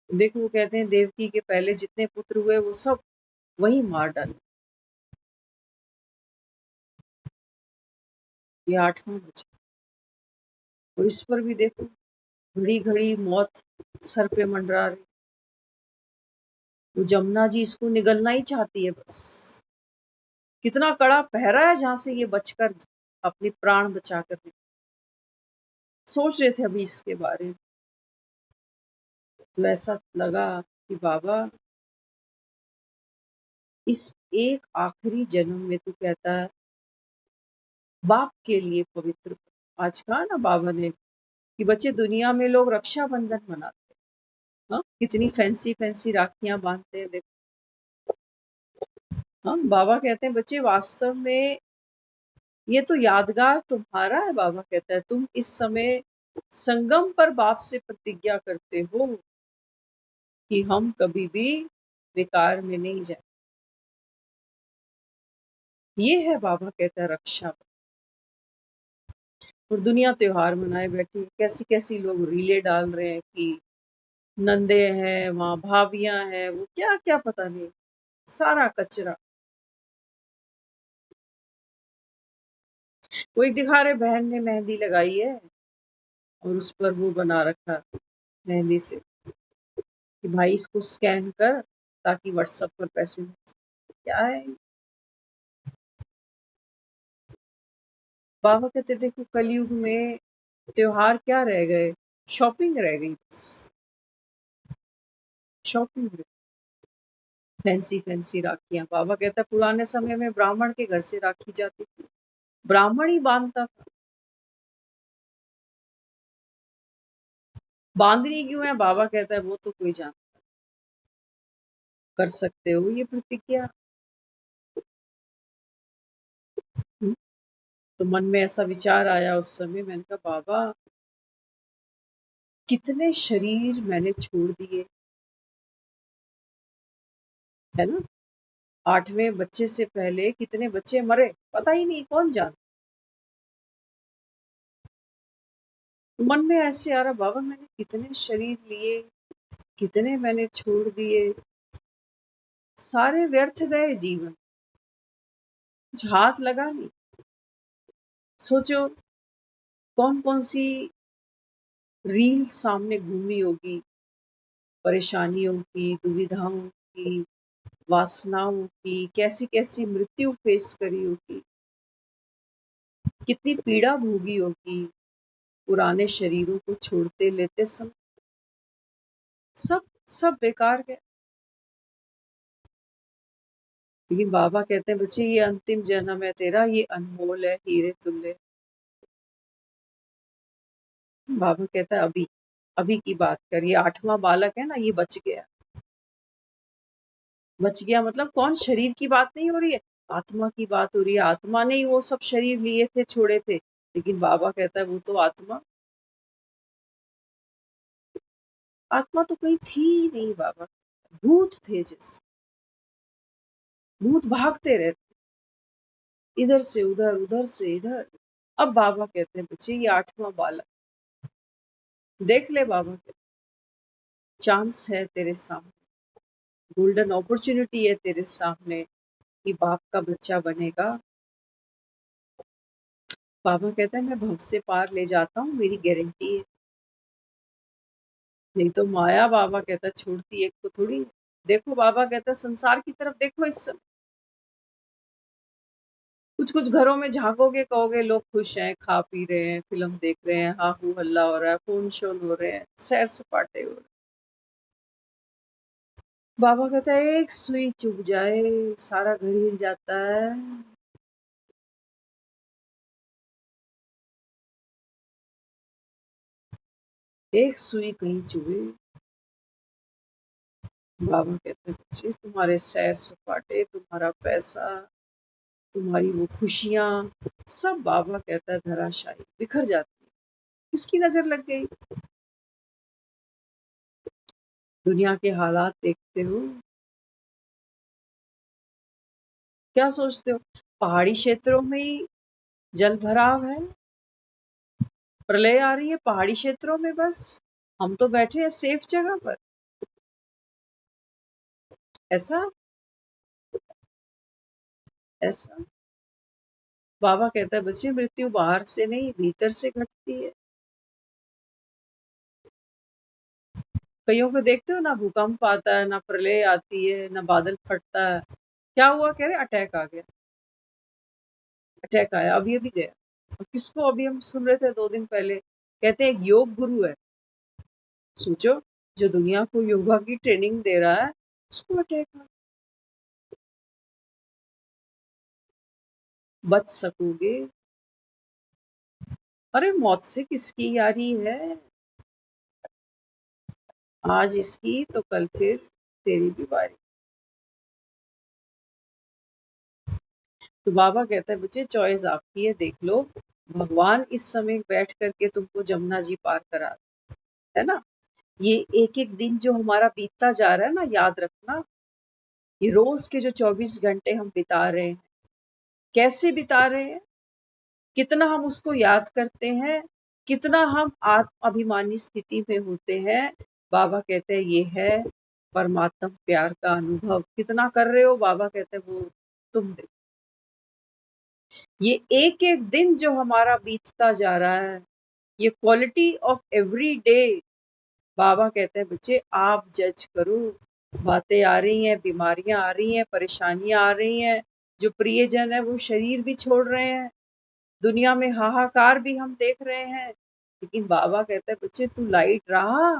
देखो, वो कहते हैं देवकी के पहले जितने पुत्र हुए वो सब वही मार डाले, ये 8वां बचा। और इस पर भी देखो, घड़ी घड़ी मौत सर पे मंडरा रही। वो जमुना जी इसको निगलना ही चाहती है बस। कितना कड़ा पहरा है जहां से ये बचकर अपने प्राण बचा कर सोच रहे थे अभी इसके बारे में। तो ऐसा लगा कि बाबा, इस एक आखिरी जन्म में तू कहता है बाप के लिए पवित्र। आज कहा ना बाबा ने कि बच्चे, दुनिया में लोग रक्षाबंधन मनाते हैं, हाँ, कितनी फैंसी फैंसी राखियां बांधते हैं, देखो। हाँ, बाबा कहते हैं बच्चे, वास्तव में ये तो यादगार तुम्हारा है। बाबा कहता है तुम इस समय संगम पर बाप से प्रतिज्ञा करते हो कि हम कभी भी बेकार में नहीं जाए। ये है, बाबा कहता है, रक्षा। और दुनिया त्योहार मनाए बैठी, कैसी कैसी लोग रीले डाल रहे हैं कि नंदे हैं, वहां भाभियां हैं, वो क्या क्या पता नहीं, सारा कचरा। वो एक दिखा रहे बहन ने मेहंदी लगाई है और उस पर वो बना रखा मेहंदी से कि भाई इसको स्कैन कर ताकि व्हाट्सएप पर पैसे मिल जाए। क्या है बाबा कहते, देखो कलयुग में त्योहार क्या रह गए, शॉपिंग रह गई बस, शॉपिंग। फैंसी फैंसी राखियां। बाबा कहता है पुराने समय में ब्राह्मण के घर से राखी जाती थी, ब्राह्मण ही बांधता था। बांधनी क्यों है, बाबा कहता है वो तो कोई जान, कर सकते हो ये प्रतिज्ञा। हम्म, तो मन में ऐसा विचार आया उस समय, मैंने कहा बाबा, कितने शरीर मैंने छोड़ दिए, है ना। 8वें बच्चे से पहले कितने बच्चे मरे पता ही नहीं, कौन जान। मन में ऐसे आ रहा, बाबा मैंने कितने शरीर लिए, कितने मैंने छोड़ दिए, सारे व्यर्थ गए जीवन, कुछ हाथ लगा नहीं। सोचो कौन कौन सी रील सामने घूमी होगी, परेशानियों की, दुविधाओं की, वासनाओं की, कैसी कैसी मृत्यु फेस करी होगी, कितनी पीड़ा भोगी होगी पुराने शरीरों को छोड़ते लेते समय। सब सब बेकार गए। लेकिन बाबा कहते हैं बच्चे, ये अंतिम जन्म है तेरा, ये अनमोल है, हीरे तुल्य। बाबा कहता है अभी अभी की बात कर, ये 8वां बालक है ना, ये बच गया। बच गया मतलब कौन, शरीर की बात नहीं हो रही है, आत्मा की बात हो रही है। आत्मा ने ही वो सब शरीर लिए थे, छोड़े थे, लेकिन बाबा कहता है वो तो आत्मा, आत्मा तो कहीं थी ही नहीं। बाबा भूत थे, जैसे भूत भागते रहते, इधर से उधर, उधर से इधर। अब बाबा कहते हैं बच्चे, ये 8वां बालक, देख ले बाबा कहते, चांस है तेरे सामने, गोल्डन अपॉर्चुनिटी है तेरे सामने कि बाप का बच्चा बनेगा। बाबा कहता है मैं भव से पार ले जाता हूँ, मेरी गारंटी है। नहीं तो माया, बाबा कहता है, छोड़ती एक को थोड़ी। देखो बाबा कहता है संसार की तरफ देखो, इस समय कुछ कुछ घरों में झांकोगे, कहोगे लोग खुश हैं, खा पी रहे हैं, फिल्म देख रहे हैं, हा हू हल्ला हो रहा है, फोन शोन हो रहे हैं, सैर सपाटे हो रहे हैं। बाबा कहता है एक सुई चुभ जाए सारा घर हिल जाता है। एक सुई कहीं चुभे। बाबा कहते हैं बच्चे, तुम्हारे सैर सपाटे, तुम्हारा पैसा, तुम्हारी वो खुशियां, सब बाबा कहता है धराशायी बिखर जाती है। किसकी नजर लग गई, दुनिया के हालात देखते हो, क्या सोचते हो पहाड़ी क्षेत्रों में ही जल भराव है, प्रलय आ रही है पहाड़ी क्षेत्रों में, बस हम तो बैठे हैं सेफ जगह पर। ऐसा ऐसा बाबा कहता है बच्चे मृत्यु बाहर से नहीं भीतर से घटती है। कईयों को देखते हो ना भूकंप आता है, ना प्रलय आती है, ना बादल फटता है, क्या हुआ कह रहे अटैक आ गया, अटैक आया अभी अभी गया। और किसको अभी हम सुन रहे थे 2 दिन पहले, कहते हैं एक योग गुरु है, सोचो जो दुनिया को योगा की ट्रेनिंग दे रहा है उसको अटैक आ, बच सकोगे? अरे मौत से किसकी यारी है, आज इसकी तो कल फिर तेरी भी बारी। तो बाबा कहता है बच्चे चॉइस आपकी है, देख लो भगवान इस समय बैठ करके तुमको जमुना जी पार करा है ना। ये एक एक दिन जो हमारा बीतता जा रहा है ना, याद रखना ये रोज के जो 24 घंटे हम बिता रहे हैं, कैसे बिता रहे हैं, कितना हम उसको याद करते हैं, कितना हम आत्म अभिमानी स्थिति में होते हैं। बाबा कहते हैं ये है परमात्म प्यार का अनुभव, कितना कर रहे हो बाबा कहते हैं वो तुम देखो। ये एक एक दिन जो हमारा बीतता जा रहा है, ये क्वालिटी ऑफ एवरी डे, बाबा कहते हैं बच्चे आप जज करो। बातें आ रही हैं, बीमारियां आ रही हैं, परेशानियां आ रही हैं, जो प्रियजन है वो शरीर भी छोड़ रहे हैं, दुनिया में हाहाकार भी हम देख रहे हैं, लेकिन बाबा कहते हैं बच्चे तू लाइट रहा।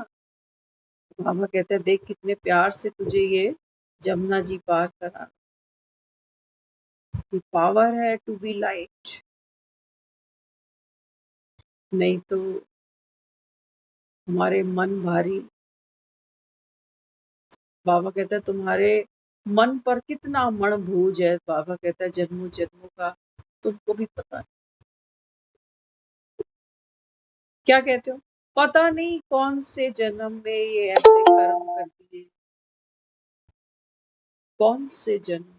बाबा कहते हैं देख कितने प्यार से तुझे ये जमुना जी पार करा, पावर है टू बी लाइट, नहीं तो हमारे मन भारी। बाबा कहता है तुम्हारे मन पर कितना मण भोज है, बाबा कहता है जन्मों जन्मों का तुमको भी पता है। क्या कहते हो, पता नहीं कौन से जन्म में ये ऐसे कर्म कर दिए, कौन से जन्म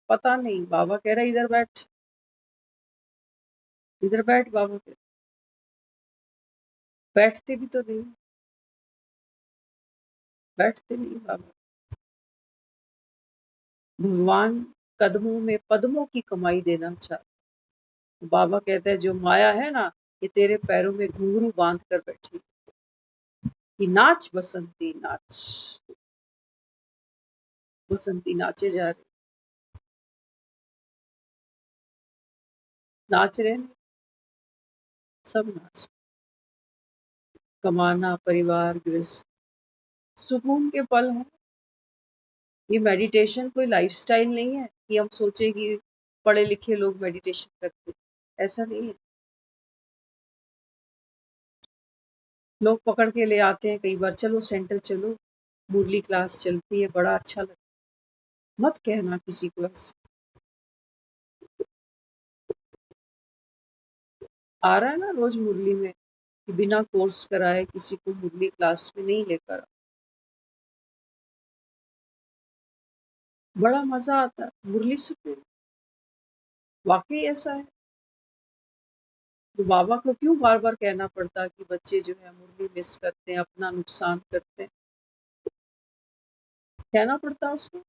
पता नहीं। बाबा कह रहा है इधर बैठ, इधर बैठ, बाबा कह बैठते भी तो नहीं, बैठते नहीं बाबा। भगवान कदमों में पद्मों की कमाई देना चाहता। बाबा कहते हैं जो माया है ना ये तेरे पैरों में घुंघरू बांध कर बैठी, कि नाच बसंती नाच, बसंती नाचे जा रहे, नाच रहे हैं, सब नाच, कमाना परिवार गृहस्थ सुकून के पल हैं। ये मेडिटेशन कोई लाइफस्टाइल नहीं है कि हम सोचे कि पढ़े लिखे लोग मेडिटेशन करते, ऐसा नहीं है। लोग पकड़ के ले आते हैं कई बार, चलो सेंटर चलो, मुरली क्लास चलती है, बड़ा अच्छा लगता है। मत कहना किसी को ऐसे, आ रहा है ना रोज मुरली में कि बिना कोर्स कराए किसी को मुरली क्लास में नहीं लेकर आओ। बड़ा मजा आता है मुरली सुनने में, वाकई ऐसा है। तो बाबा को क्यों बार बार कहना पड़ता कि बच्चे जो है मुरली मिस करते हैं, अपना नुकसान करते हैं, कहना पड़ता उसको।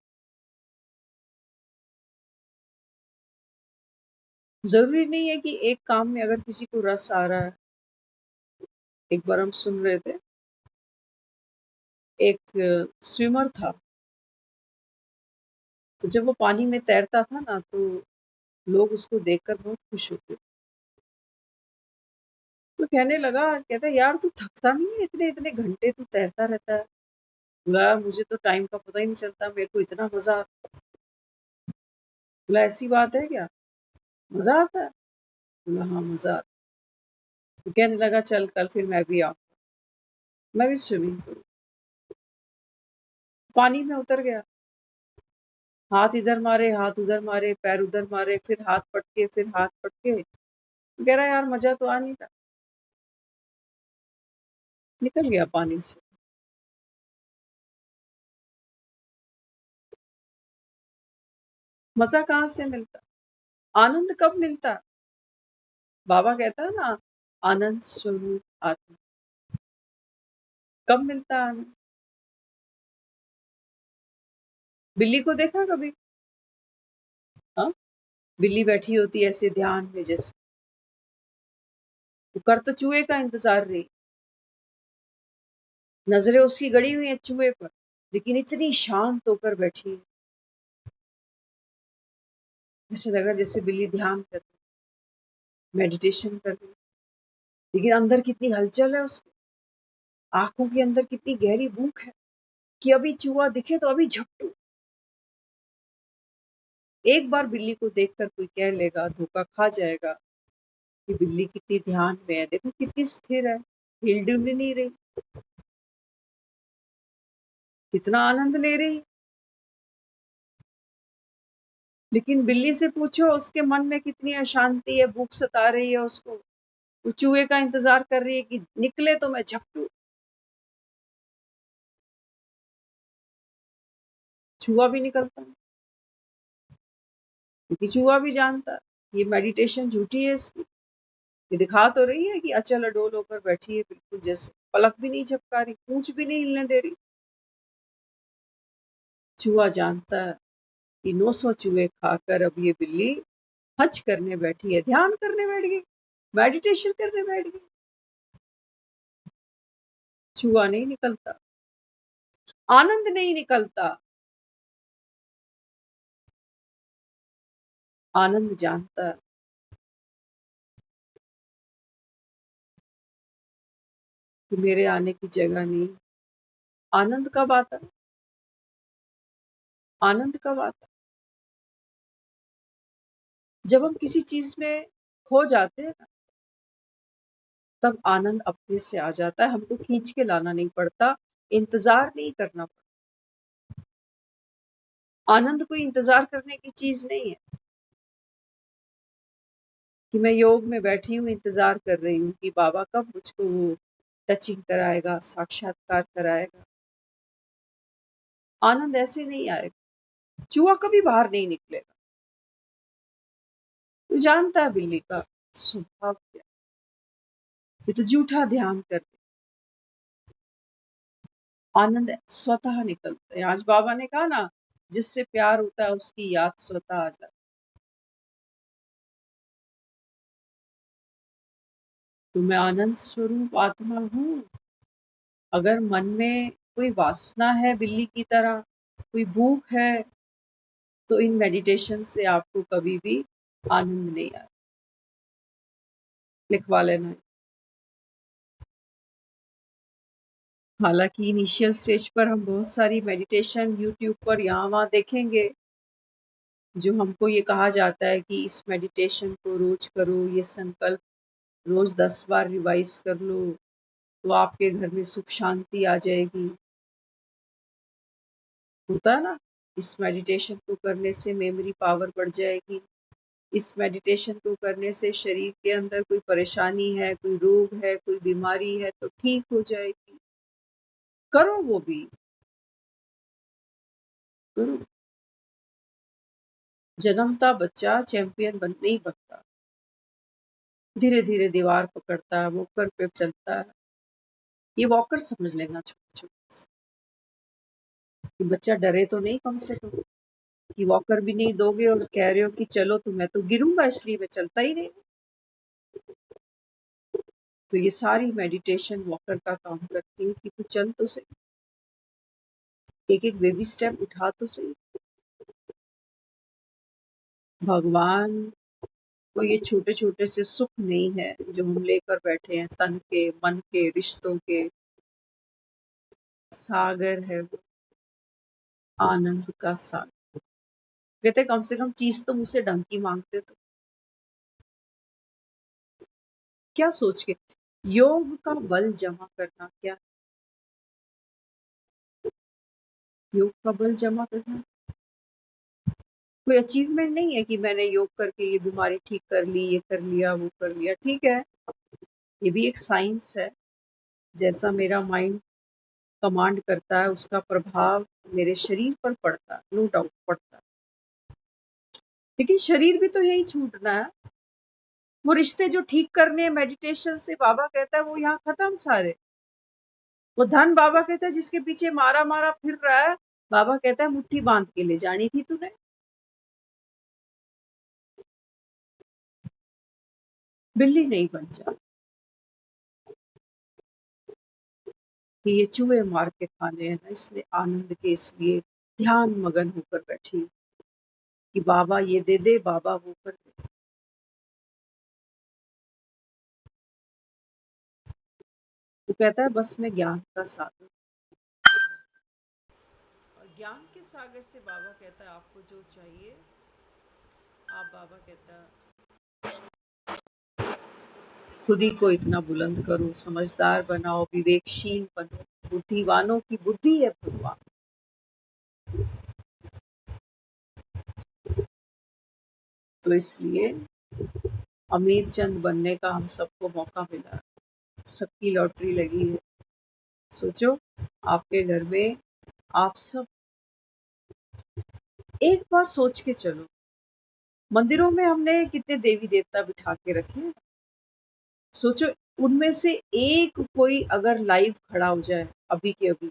जरूरी नहीं है कि एक काम में अगर किसी को रस आ रहा है। एक बार हम सुन रहे थे, एक स्विमर था, तो जब वो पानी में तैरता था ना तो लोग उसको देखकर बहुत खुश होते थे। तो कहने लगा, कहता यार तू थकता नहीं है, इतने इतने घंटे तू तैरता रहता है। बोला "यार, मुझे तो टाइम का पता ही नहीं चलता, मेरे को इतना मजा आता है।" बोला ऐसी बात है क्या, मजा आता है? बोला हाँ मजा आता है। तो कहने लगा चल कल फिर मैं भी आऊँ, मैं भी स्विमिंग करूँ। पानी में उतर गया, हाथ इधर मारे, हाथ उधर मारे, पैर उधर मारे, फिर हाथ पटके, फिर हाथ पटके। कह रहा यार मजा तो आ नहीं रहा, निकल गया पानी से। मजा कहाँ से मिलता, आनंद कब मिलता? बाबा कहता है ना, आनंद स्वरूप आत्मा। कब मिलता है आनंद? बिल्ली को देखा कभी? हाँ, बिल्ली बैठी होती है ऐसे ध्यान में, जैसे वो कर तो चूहे का इंतजार रही, नजरें उसकी गड़ी हुई है चूहे पर, लेकिन इतनी शांत होकर बैठी है, ऐसे लग रहा है जैसे बिल्ली ध्यान कर रही, मेडिटेशन कर रही, लेकिन अंदर कितनी हलचल है उसकी, आंखों के अंदर कितनी गहरी भूख है कि अभी चूहा दिखे तो अभी झपटू। एक बार बिल्ली को देखकर कोई कह लेगा, धोखा खा जाएगा कि बिल्ली कितनी ध्यान में है, देखो कितनी स्थिर है, हिल डुल नहीं रही, कितना आनंद ले रही। लेकिन बिल्ली से पूछो उसके मन में कितनी अशांति है, भूख सता रही है उसको, वो चूहे का इंतजार कर रही है कि निकले तो मैं झपटू। चूहा भी निकलता है, क्योंकि चूहा भी जानता है ये मेडिटेशन झूठी है इसकी, ये दिखा तो रही है कि अचल अडोल होकर बैठी है, बिल्कुल जैसे पलक भी नहीं झपका रही, पूंछ भी नहीं हिलने दे रही। चूहा जानता है कि 900 चूहे खाकर अब ये बिल्ली हज करने बैठी है, ध्यान करने बैठ गई, मेडिटेशन करने बैठ गई। चूहा नहीं निकलता, आनंद नहीं निकलता, आनंद जानता है कि मेरे आने की जगह नहीं। आनंद कब आता है? आनंद कब आता है? जब हम किसी चीज में खो जाते हैं ना, तब आनंद अपने से आ जाता है, हमको खींच के लाना नहीं पड़ता, इंतजार नहीं करना पड़ता। आनंद कोई इंतजार करने की चीज नहीं है कि मैं योग में बैठी हूँ, इंतजार कर रही हूँ कि बाबा कब मुझको वो टचिंग कराएगा, साक्षात्कार कराएगा। आनंद ऐसे नहीं आएगा, चूहा कभी बाहर नहीं निकलेगा। तू जानता है बिल्ली का स्वभाव क्या, ये तो झूठा ध्यान करती, आनंद स्वतः निकलता है। आज बाबा ने कहा ना, जिससे प्यार होता है उसकी याद स्वतः आ जाती। तो मैं आनंद स्वरूप आत्मा हूँ। अगर मन में कोई वासना है बिल्ली की तरह, कोई भूख है, तो इन मेडिटेशन से आपको कभी भी आनंद नहीं आए। लिखवा लेना। हालांकि इनिशियल स्टेज पर हम बहुत सारी मेडिटेशन यूट्यूब पर यहाँ वहाँ देखेंगे, जो हमको ये कहा जाता है कि इस मेडिटेशन को रोज करो, ये संकल्प रोज 10 बार रिवाइज कर लो तो आपके घर में सुख शांति आ जाएगी। होता है ना, इस मेडिटेशन को करने से मेमोरी पावर बढ़ जाएगी, इस मेडिटेशन को करने से शरीर के अंदर कोई परेशानी है, कोई रोग है, कोई बीमारी है तो ठीक हो जाएगी। करो, वो भी करो। जन्मता बच्चा चैंपियन बन नहीं बनता, धीरे धीरे दीवार पकड़ता है, वॉकर पे चलता है। ये वॉकर समझ लेना छोटे छोटे से, कि बच्चा डरे तो नहीं कम से कम, कि वॉकर भी नहीं दोगे और कह रहे हो कि चलो तो मैं तो गिरूंगा इसलिए मैं चलता ही नहीं। तो ये सारी मेडिटेशन वॉकर का काम करती है कि तू चल तो सही, एक एक बेबी स्टेप उठा तो सही। भगवान को ये छोटे छोटे से सुख नहीं है जो हम लेकर बैठे हैं, तन के, मन के, रिश्तों के, सागर है वो, आनंद का सागर। कहते कम से कम चीज तो मुझसे ढंग की मांगते, तो क्या सोच के। योग का बल जमा करना क्या, योग का बल जमा करना कोई अचीवमेंट नहीं है कि मैंने योग करके ये बीमारी ठीक कर ली, ये कर लिया, वो कर लिया। ठीक है, ये भी एक साइंस है, जैसा मेरा माइंड कमांड करता है उसका प्रभाव मेरे शरीर पर पड़ता है, नो डाउट पड़ता है। लेकिन शरीर भी तो यही छूटना है, वो रिश्ते जो ठीक करने हैं मेडिटेशन से, बाबा कहता है वो यहाँ खत्म सारे। वो धन बाबा कहता है जिसके पीछे मारा मारा फिर रहा है, बाबा कहता है मुट्ठी बांध के ले जानी थी तूने। बिल्ली नहीं बन जा कि ये चूहे मार के खाने हैं ना, इसलिए आनंद के इसलिए ध्यान मगन होकर बैठी कि बाबा ये दे दे, बाबा वो कर दे। वो कहता है बस मैं ज्ञान का सागर, और ज्ञान के सागर से बाबा कहता है आपको जो चाहिए आप, बाबा कहता है खुद ही को इतना बुलंद करो, समझदार बनाओ, विवेकशील बनो, बुद्धिवानों की बुद्धि है भगवान। तो इसलिए अमीर चंद बनने का हम सबको मौका मिला, सबकी लॉटरी लगी है। सोचो आपके घर में आप सब, एक बार सोच के चलो, मंदिरों में हमने कितने देवी देवता बिठा के रखे हैं। सोचो उनमें से एक कोई अगर लाइव खड़ा हो जाए, अभी के अभी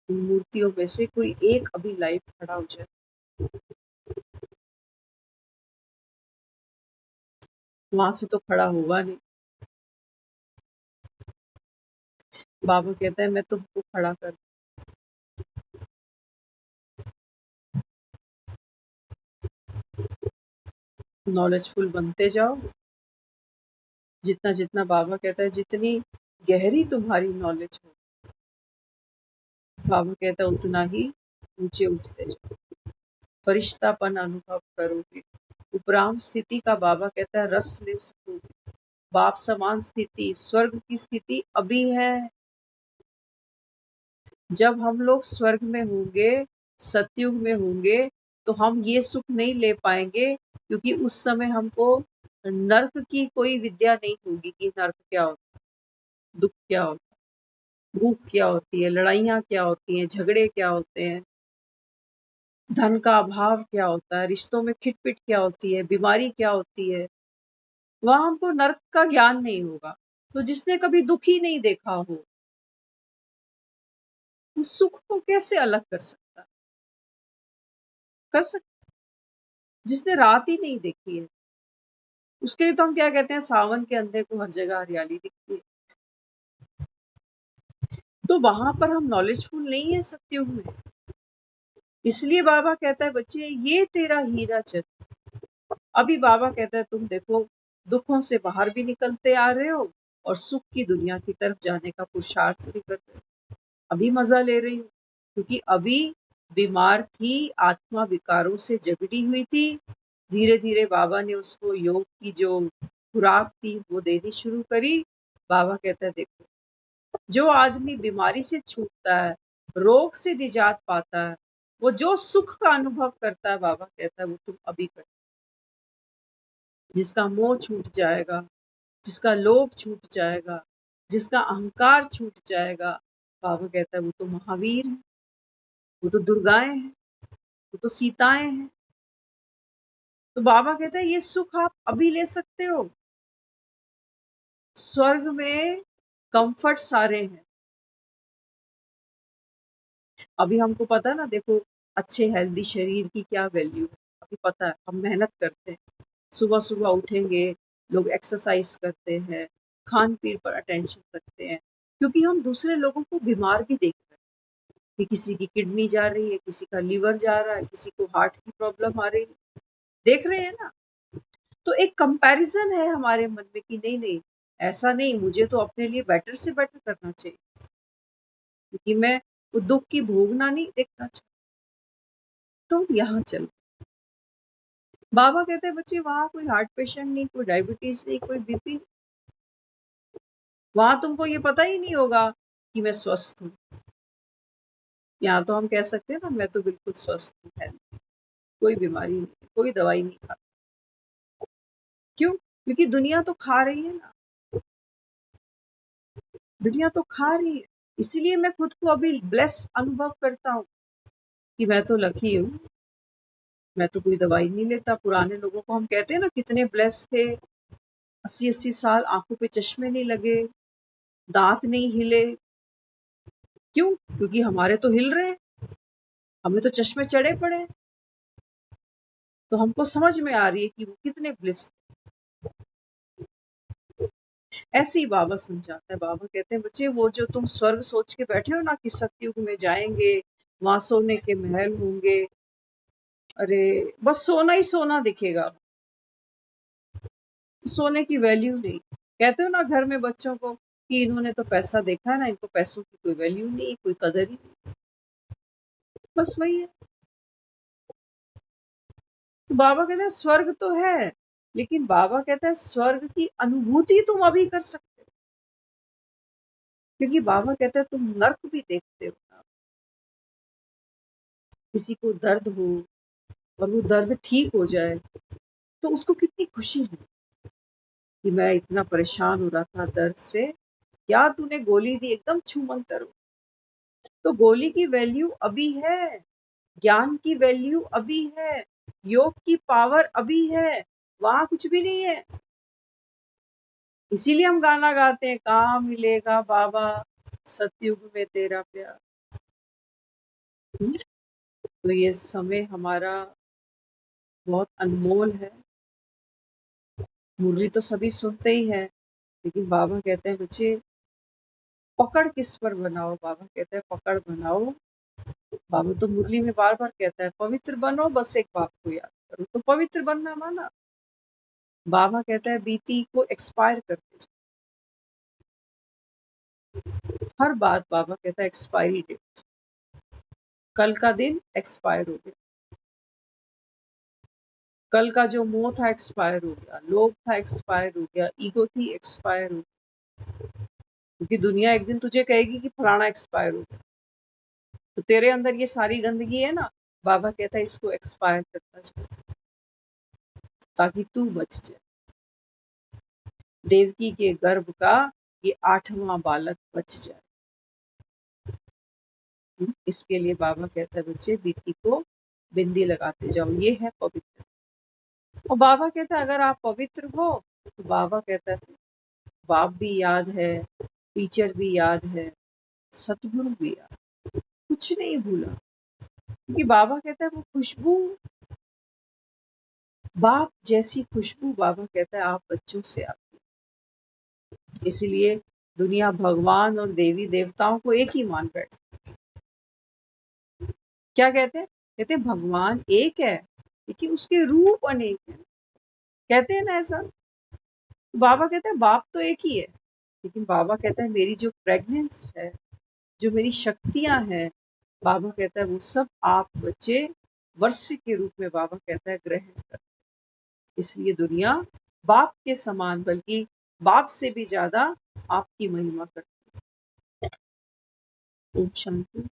उन मूर्तियों में से कोई एक अभी लाइव खड़ा हो जाए, वहां से तो खड़ा होगा नहीं। बाबा कहता है मैं तुमको खड़ा कर, नॉलेजफुल बनते जाओ। जितना जितना बाबा कहता है जितनी गहरी तुम्हारी नॉलेज हो, बाबा कहता है उतना ही ऊंचे उठते जाओ, फरिश्तापन अनुभव करोगे। उपराम स्थिति का बाबा कहता है रस ले सकोगे। बाप समान स्थिति, स्वर्ग की स्थिति अभी है। जब हम लोग स्वर्ग में होंगे, सतयुग में होंगे, तो हम ये सुख नहीं ले पाएंगे, क्योंकि उस समय हमको नर्क की कोई विद्या नहीं होगी कि नर्क क्या होता है, दुख क्या होता है, भूख क्या होती है, लड़ाइयाँ क्या होती हैं, झगड़े क्या होते हैं, धन का अभाव क्या होता है, रिश्तों में खिटपिट क्या होती है, बीमारी क्या होती है। वहां हमको नर्क का ज्ञान नहीं होगा। तो जिसने कभी दुख ही नहीं देखा हो, उस सुख को कैसे अलग कर सकता? कर सकता? जिसने रात ही नहीं देखी है, उसके लिए तो हम क्या कहते हैं, सावन के अंधे को हर जगह हरियाली दिखती है। तो वहां पर हम नॉलेजफुल नहीं है सत्युग में। इसलिए बाबा कहता है बच्चे ये तेरा हीरा चल। अभी बाबा कहता है तुम देखो दुखों से बाहर भी निकलते आ रहे हो और सुख की दुनिया की तरफ जाने का पुरुषार्थ भी कर रहे हो। अभी मजा ले रही हो, क्योंकि अभी बीमार थी, आत्मा विकारों से जकड़ी हुई थी। धीरे धीरे बाबा ने उसको योग की जो खुराक थी वो देनी शुरू करी। बाबा कहता है देखो जो आदमी बीमारी से छूटता है, रोग से निजात पाता है, वो जो सुख का अनुभव करता है, बाबा कहता है वो तुम अभी कर। जिसका मोह छूट जाएगा, जिसका लोभ छूट जाएगा, जिसका अहंकार छूट जाएगा, बाबा कहता है वो तो महावीर है, वो तो दुर्गाएं हैं, वो तो सीताएं हैं। तो बाबा कहता है ये सुख आप अभी ले सकते हो। स्वर्ग में कंफर्ट सारे हैं। अभी हमको पता है ना, देखो अच्छे हेल्दी शरीर की क्या वैल्यू है। अभी पता है, हम मेहनत करते हैं, सुबह सुबह उठेंगे, लोग एक्सरसाइज करते हैं, खान पीन पर अटेंशन रखते हैं, क्योंकि हम दूसरे लोगों को बीमार भी देख रहे हैं कि किसी की किडनी जा रही है, किसी का लीवर जा रहा है, किसी को हार्ट की प्रॉब्लम आ रही है, देख रहे हैं ना। तो एक कंपैरिजन है हमारे मन में कि नहीं नहीं, ऐसा नहीं, मुझे तो अपने लिए बेटर से बेटर करना चाहिए, क्योंकि मैं वो दुख की भोगना नहीं देखना चाहती। तो यहाँ चल, बाबा कहते हैं बच्चे वहां कोई हार्ट पेशेंट नहीं, कोई डायबिटीज नहीं, कोई बीपी नहीं। वहां तुमको ये पता ही नहीं होगा कि मैं स्वस्थ हूँ। यहाँ तो हम कह सकते हैं ना, मैं तो बिल्कुल स्वस्थ हूँ, हेल्थ, कोई बीमारी नहीं, कोई दवाई नहीं खाता। क्यों? क्योंकि दुनिया तो खा रही है ना, दुनिया तो खा रही है। इसीलिए मैं खुद को अभी ब्लेस अनुभव करता हूँ कि मैं तो लकी हूँ, मैं तो कोई दवाई नहीं लेता। पुराने लोगों को हम कहते हैं ना कितने ब्लेस थे, 80-80 साल आंखों पे चश्मे नहीं लगे, दांत नहीं हिले। क्यों? क्योंकि हमारे तो हिल रहे, हमें तो चश्मे चढ़े पड़े। तो हमको समझ में आ रही है कि वो कितने ब्लिस। ऐसे ही बाबा समझाता है। बाबा कहते हैं बच्चे वो जो तुम स्वर्ग सोच के बैठे हो ना कि सतयुग में जाएंगे, वहां सोने के महल होंगे, अरे बस सोना ही सोना दिखेगा, सोने की वैल्यू नहीं। कहते हो ना घर में बच्चों को कि इन्होंने तो पैसा देखा है ना, इनको पैसों की कोई वैल्यू नहीं, कोई कदर ही नहीं। बस वही है। तो बाबा कहते हैं स्वर्ग तो है, लेकिन बाबा कहता है स्वर्ग की अनुभूति तुम अभी कर सकते हो। क्योंकि बाबा कहता है तुम नर्क भी देखते हो ना, किसी को दर्द हो और वो दर्द ठीक हो जाए तो उसको कितनी खुशी है कि मैं इतना परेशान हो रहा था दर्द से, क्या तूने गोली दी, एकदम छूमंतर हो। तो गोली की वैल्यू अभी है, ज्ञान की वैल्यू अभी है, योग की पावर अभी है, वहां कुछ भी नहीं है। इसीलिए हम गाना गाते हैं, कहाँ मिलेगा बाबा सतयुग में तेरा प्यार। तो ये समय हमारा बहुत अनमोल है। मुरली तो सभी सुनते ही है, लेकिन बाबा कहते हैं बच्चे पकड़ किस पर बनाओ। बाबा कहते हैं पकड़ बनाओ। बाबा तो मुरली में बार बार कहता है पवित्र बनो, बस एक बात को याद करो। तो पवित्र बनना माना, बाबा कहता है बीती को एक्सपायर करते जाओ। हर बात बाबा कहता है एक्सपायरी डेट, कल का दिन एक्सपायर हो गया, कल का जो मोह था एक्सपायर हो गया, लोभ था एक्सपायर हो गया, ईगो थी एक्सपायर हो गया। क्योंकि दुनिया एक दिन तुझे कहेगी कि फलाना एक्सपायर हो गया। तो तेरे अंदर ये सारी गंदगी है ना, बाबा कहता है इसको एक्सपायर करता जाओ ताकि तू बच जाए। देवकी के गर्भ का ये 8वां बालक बच जाए। इसके लिए बाबा कहता है बच्चे बीती को बिंदी लगाते जाओ, ये है पवित्र। और बाबा कहता है अगर आप पवित्र हो तो बाबा कहता है बाप भी याद है, टीचर भी याद है, सतगुरु भी याद, कुछ नहीं भूला। क्योंकि बाबा कहता है वो खुशबू, बाप जैसी खुशबू बाबा कहता है आप बच्चों से आती है। इसलिए दुनिया भगवान और देवी देवताओं को एक ही मान बैठती। क्या कहते हैं? कहते हैं भगवान एक है लेकिन उसके रूप अनेक है। कहते हैं ना ऐसा। बाबा कहते हैं बाप तो एक ही है, लेकिन बाबा कहता है मेरी जो प्रेगनेंस है, जो मेरी शक्तियां हैं, बाबा कहता है वो सब आप बच्चे वर्ष के रूप में बाबा कहता है ग्रहण कर। इसलिए दुनिया बाप के समान, बल्कि बाप से भी ज्यादा आपकी महिमा करती है। ओम शांति।